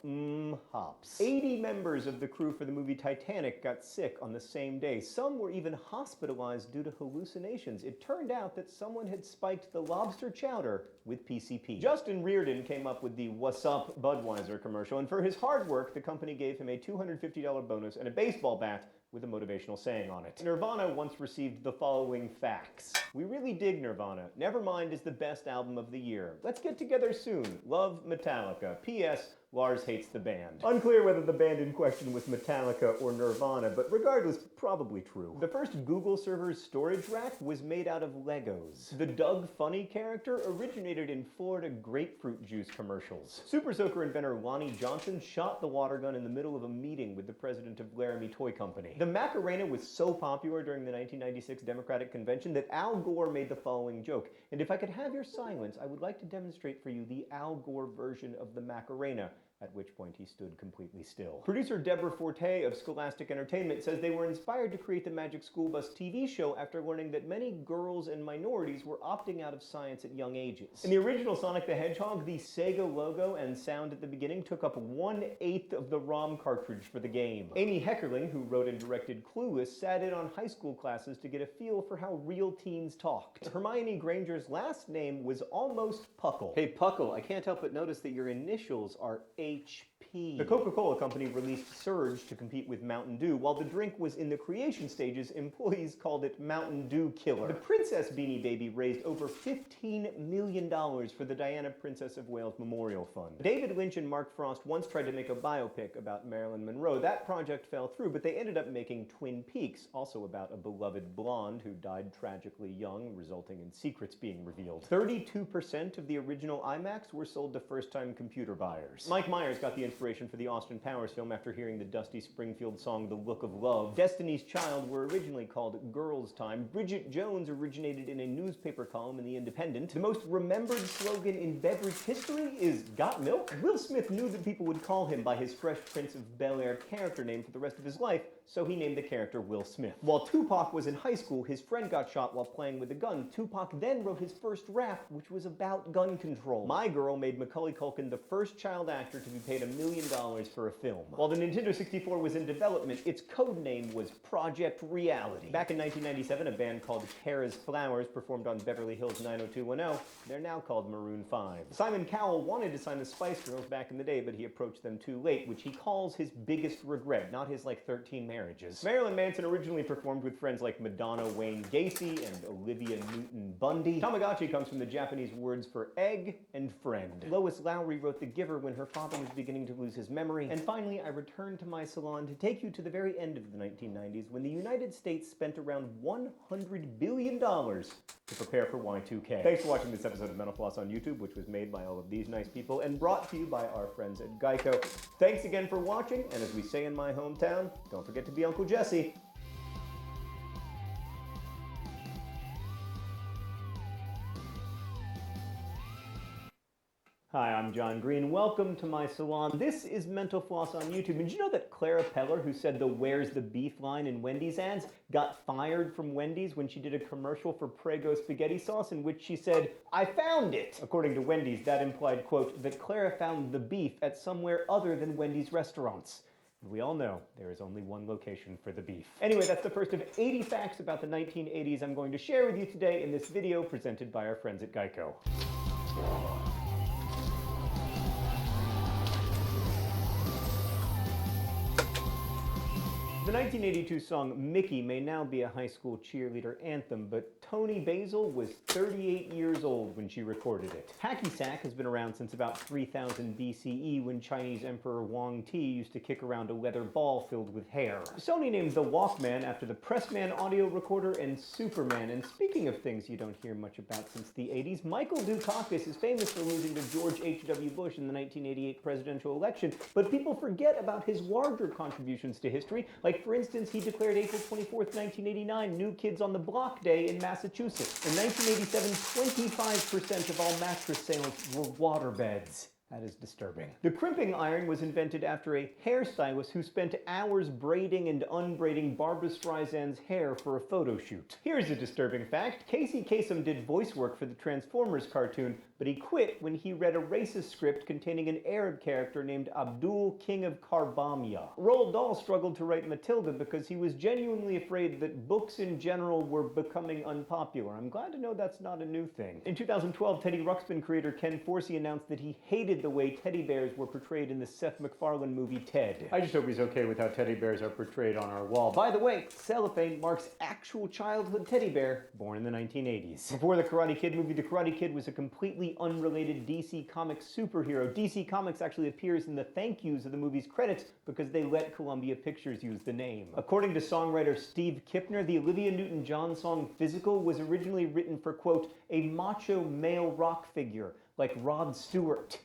Hops. 80 members of the crew for the movie Titanic got sick on the same day. Some were even hospitalized due to hallucinations. It turned out that someone had spiked the lobster chowder with PCP. Justin Reardon came up with the What's Up Budweiser commercial, and for his hard work, the company gave him a $250 bonus and a baseball bat with a motivational saying on it. Nirvana once received the following facts. We really dig Nirvana. Nevermind is the best album of the year. Let's get together soon. Love, Metallica. P.S. Lars hates the band. Unclear whether the band in question was Metallica or Nirvana, but regardless, probably true. The first Google server's storage rack was made out of Legos. The Doug Funny character originated in Florida grapefruit juice commercials. Super Soaker inventor Lonnie Johnson shot the water gun in the middle of a meeting with the president of Laramie Toy Company. The Macarena was so popular during the 1996 Democratic Convention that Al Gore made the following joke. And if I could have your silence, I would like to demonstrate for you the Al Gore version of the Macarena, at which point he stood completely still. Producer Deborah Forte of Scholastic Entertainment says they were inspired to create the Magic School Bus TV show after learning that many girls and minorities were opting out of science at young ages. In the original Sonic the Hedgehog, the Sega logo and sound at the beginning took up 1/8 of the ROM cartridge for the game. Amy Heckerling, who wrote and directed Clueless, sat in on high school classes to get a feel for how real teens talked. Hermione Granger's last name was almost Puckle. Hey Puckle, I can't help but notice that your initials are HP. The Coca-Cola Company released Surge to compete with Mountain Dew. While the drink was in the creation stages, employees called it Mountain Dew Killer. The Princess Beanie Baby raised over $15 million for the Diana Princess of Wales Memorial Fund. David Lynch and Mark Frost once tried to make a biopic about Marilyn Monroe. That project fell through, but they ended up making Twin Peaks, also about a beloved blonde who died tragically young, resulting in secrets being revealed. 32% of the original IMAX were sold to first-time computer buyers. Mike Myers got the inspiration for the Austin Powers film after hearing the Dusty Springfield song The Look of Love. Destiny's Child were originally called Girls' Time. Bridget Jones originated in a newspaper column in The Independent. The most remembered slogan in beverage history is Got Milk? Will Smith knew that people would call him by his Fresh Prince of Bel-Air character name for the rest of his life, so he named the character Will Smith. While Tupac was in high school, his friend got shot while playing with a gun. Tupac then wrote his first rap, which was about gun control. My Girl made Macaulay Culkin the first child actor to be paid $1 million for a film. While the Nintendo 64 was in development, its code name was Project Reality. Back in 1997, a band called Kara's Flowers performed on Beverly Hills 90210. They're now called Maroon 5. Simon Cowell wanted to sign the Spice Girls back in the day, but he approached them too late, which he calls his biggest regret, not his 13 marriages. Marilyn Manson originally performed with friends like Madonna, Wayne Gacy, and Olivia Newton-Bundy. Tamagotchi comes from the Japanese words for egg and friend. Lois Lowry wrote The Giver when her father was beginning to lose his memory. And finally, I returned to my salon to take you to the very end of the 1990s when the United States spent around $100 billion to prepare for Y2K. Thanks for watching this episode of Mental Floss on YouTube, which was made by all of these nice people and brought to you by our friends at Geico. Thanks again for watching, and as we say in my hometown, don't forget to be Uncle Jesse. Hi, I'm John Green. Welcome to my salon. This is Mental Floss on YouTube. And did you know that Clara Peller, who said the "Where's the beef" line in Wendy's ads, got fired from Wendy's when she did a commercial for Prego spaghetti sauce in which she said, "I found it"? According to Wendy's, that implied, quote, that Clara found the beef at somewhere other than Wendy's restaurants. And we all know there is only one location for the beef. Anyway, that's the first of 80 facts about the 1980s I'm going to share with you today in this video presented by our friends at Geico. The 1982 song Mickey may now be a high school cheerleader anthem, but Toni Basil was 38 years old when she recorded it. Hacky sack has been around since about 3000 BCE when Chinese Emperor Wang Ti used to kick around a leather ball filled with hair. Sony named the Walkman after the Pressman audio recorder and Superman. And speaking of things you don't hear much about since the 80s, Michael Dukakis is famous for losing to George H.W. Bush in the 1988 presidential election, but people forget about his larger contributions to history. Like, for instance, he declared April 24th, 1989 New Kids on the Block Day in Massachusetts. In 1987, 25% of all mattress sales were waterbeds. That is disturbing. The crimping iron was invented after a hairstylist who spent hours braiding and unbraiding Barbra Streisand's hair for a photo shoot. Here's a disturbing fact. Casey Kasem did voice work for the Transformers cartoon, but he quit when he read a racist script containing an Arab character named Abdul, King of Karbamia. Roald Dahl struggled to write Matilda because he was genuinely afraid that books in general were becoming unpopular. I'm glad to know that's not a new thing. In 2012, Teddy Ruxpin creator Ken Forsey announced that he hated the way teddy bears were portrayed in the Seth MacFarlane movie Ted. I just hope he's okay with how teddy bears are portrayed on our wall. By the way, cellophane marks actual childhood teddy bear born in the 1980s. Before the Karate Kid movie, the Karate Kid was a completely unrelated DC Comics superhero. DC Comics actually appears in the thank yous of the movie's credits because they let Columbia Pictures use the name. According to songwriter Steve Kipner, the Olivia Newton-John song Physical was originally written for, quote, a macho male rock figure like Rod Stewart.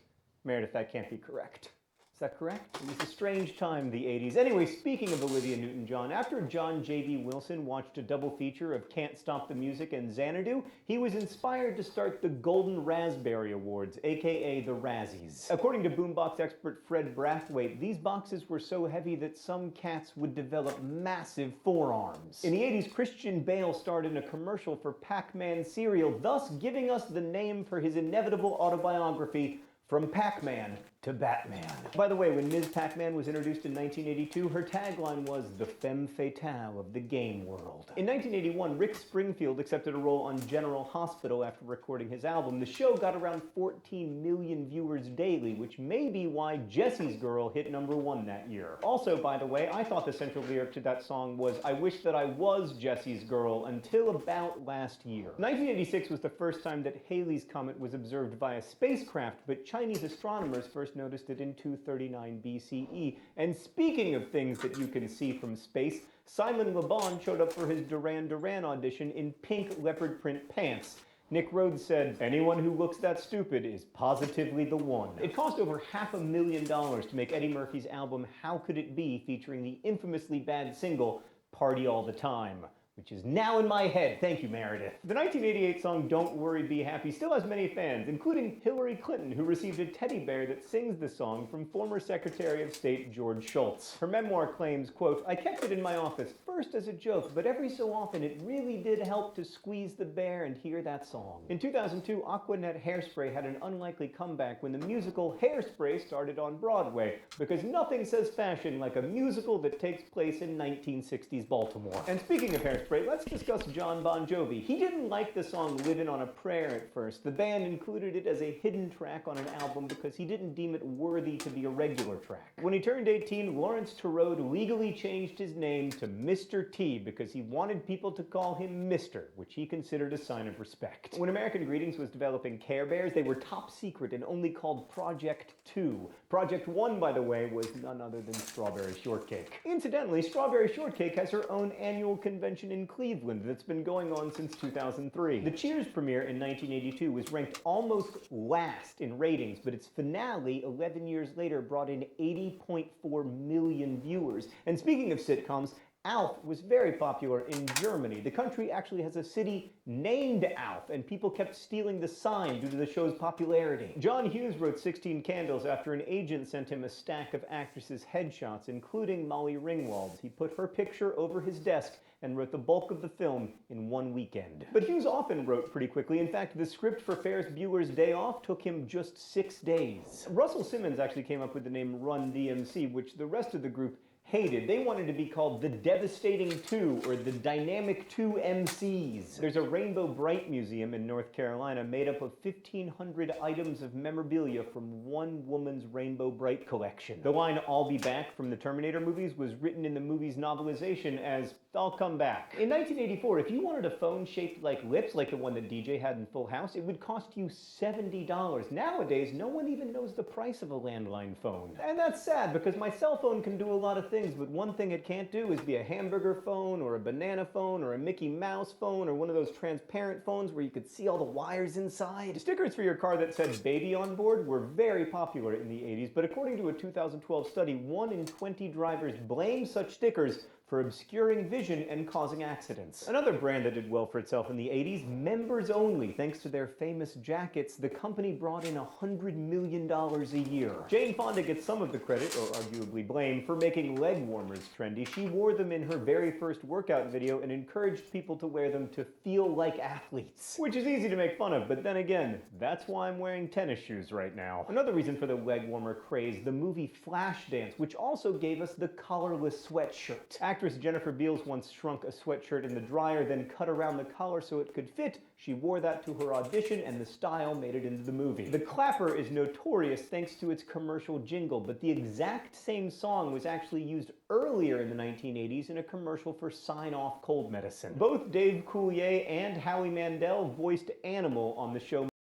Meredith, that can't be correct. Is that correct? It was a strange time, the 80s. Anyway, speaking of Olivia Newton-John, after John J.B. Wilson watched a double feature of Can't Stop the Music and Xanadu, he was inspired to start the Golden Raspberry Awards, aka the Razzies. According to boombox expert Fred Brathwaite, these boxes were so heavy that some cats would develop massive forearms. In the 80s, Christian Bale starred in a commercial for Pac-Man cereal, thus giving us the name for his inevitable autobiography, From Pac-Man to Batman. By the way, when Ms. Pac-Man was introduced in 1982, her tagline was the femme fatale of the game world. In 1981, Rick Springfield accepted a role on General Hospital after recording his album. The show got around 14 million viewers daily, which may be why Jesse's Girl hit #1 that year. Also, by the way, I thought the central lyric to that song was, I wish that I was Jesse's girl, until about last year. 1986 was the first time that Halley's Comet was observed by a spacecraft, but Chinese astronomers first noticed it in 239 BCE. And speaking of things that you can see from space, Simon Le Bon showed up for his Duran Duran audition in pink leopard print pants. Nick Rhodes said, anyone who looks that stupid is positively the one. It cost over $500,000 to make Eddie Murphy's album How Could It Be, featuring the infamously bad single Party All the Time. which is now in my head. Thank you, Meredith. The 1988 song Don't Worry, Be Happy still has many fans, including Hillary Clinton, who received a teddy bear that sings the song from former Secretary of State George Shultz. Her memoir claims, quote, "I kept it in my office, first as a joke, but every so often it really did help to squeeze the bear and hear that song." In 2002, Aquanet Hairspray had an unlikely comeback when the musical Hairspray started on Broadway, because nothing says fashion like a musical that takes place in 1960s Baltimore. And speaking of Hairspray, let's discuss John Bon Jovi. He didn't like the song Livin' on a Prayer at first. The band included it as a hidden track on an album because he didn't deem it worthy to be a regular track. When he turned 18, Lawrence Turode legally changed his name to Mr. T because he wanted people to call him Mr., which he considered a sign of respect. When American Greetings was developing Care Bears, they were top secret and only called Project 2. Project 1, by the way, was none other than Strawberry Shortcake. Incidentally, Strawberry Shortcake has her own annual convention in Cleveland that's been going on since 2003. The Cheers premiere in 1982 was ranked almost last in ratings, but its finale 11 years later brought in 80.4 million viewers. And speaking of sitcoms, Alf was very popular in Germany. The country actually has a city named Alf, and people kept stealing the sign due to the show's popularity. John Hughes wrote 16 Candles after an agent sent him a stack of actresses' headshots, including Molly Ringwald's. He put her picture over his desk and wrote the bulk of the film in one weekend. But Hughes often wrote pretty quickly. In fact, the script for Ferris Bueller's Day Off took him just 6 days. Russell Simmons actually came up with the name Run DMC, which the rest of the group hated. They wanted to be called the Devastating Two or the Dynamic Two MCs. There's a Rainbow Bright Museum in North Carolina made up of 1,500 items of memorabilia from one woman's Rainbow Bright collection. The line "I'll be back" from the Terminator movies was written in the movie's novelization as "I'll come back." In 1984, if you wanted a phone shaped like lips, like the one that DJ had in Full House, it would cost you $70. Nowadays, no one even knows the price of a landline phone. And that's sad, because my cell phone can do a lot of things, but one thing it can't do is be a hamburger phone or a banana phone or a Mickey Mouse phone or one of those transparent phones where you could see all the wires inside. Stickers for your car that said baby on board were very popular in the 80s, but according to a 2012 study, 1 in 20 drivers blame such stickers for obscuring vision and causing accidents. Another brand that did well for itself in the 80s, Members Only. Thanks to their famous jackets, the company brought in $100 million a year. Jane Fonda gets some of the credit, or arguably blame, for making leg warmers trendy. She wore them in her very first workout video and encouraged people to wear them to feel like athletes. Which is easy to make fun of, but then again, that's why I'm wearing tennis shoes right now. Another reason for the leg warmer craze, the movie Flashdance, which also gave us the collarless sweatshirt. Actress Jennifer Beals once shrunk a sweatshirt in the dryer, then cut around the collar so it could fit. She wore that to her audition, and the style made it into the movie. The clapper is notorious thanks to its commercial jingle, but the exact same song was actually used earlier in the 1980s in a commercial for Sign Off cold medicine. Both Dave Coulier and Howie Mandel voiced Animal on the show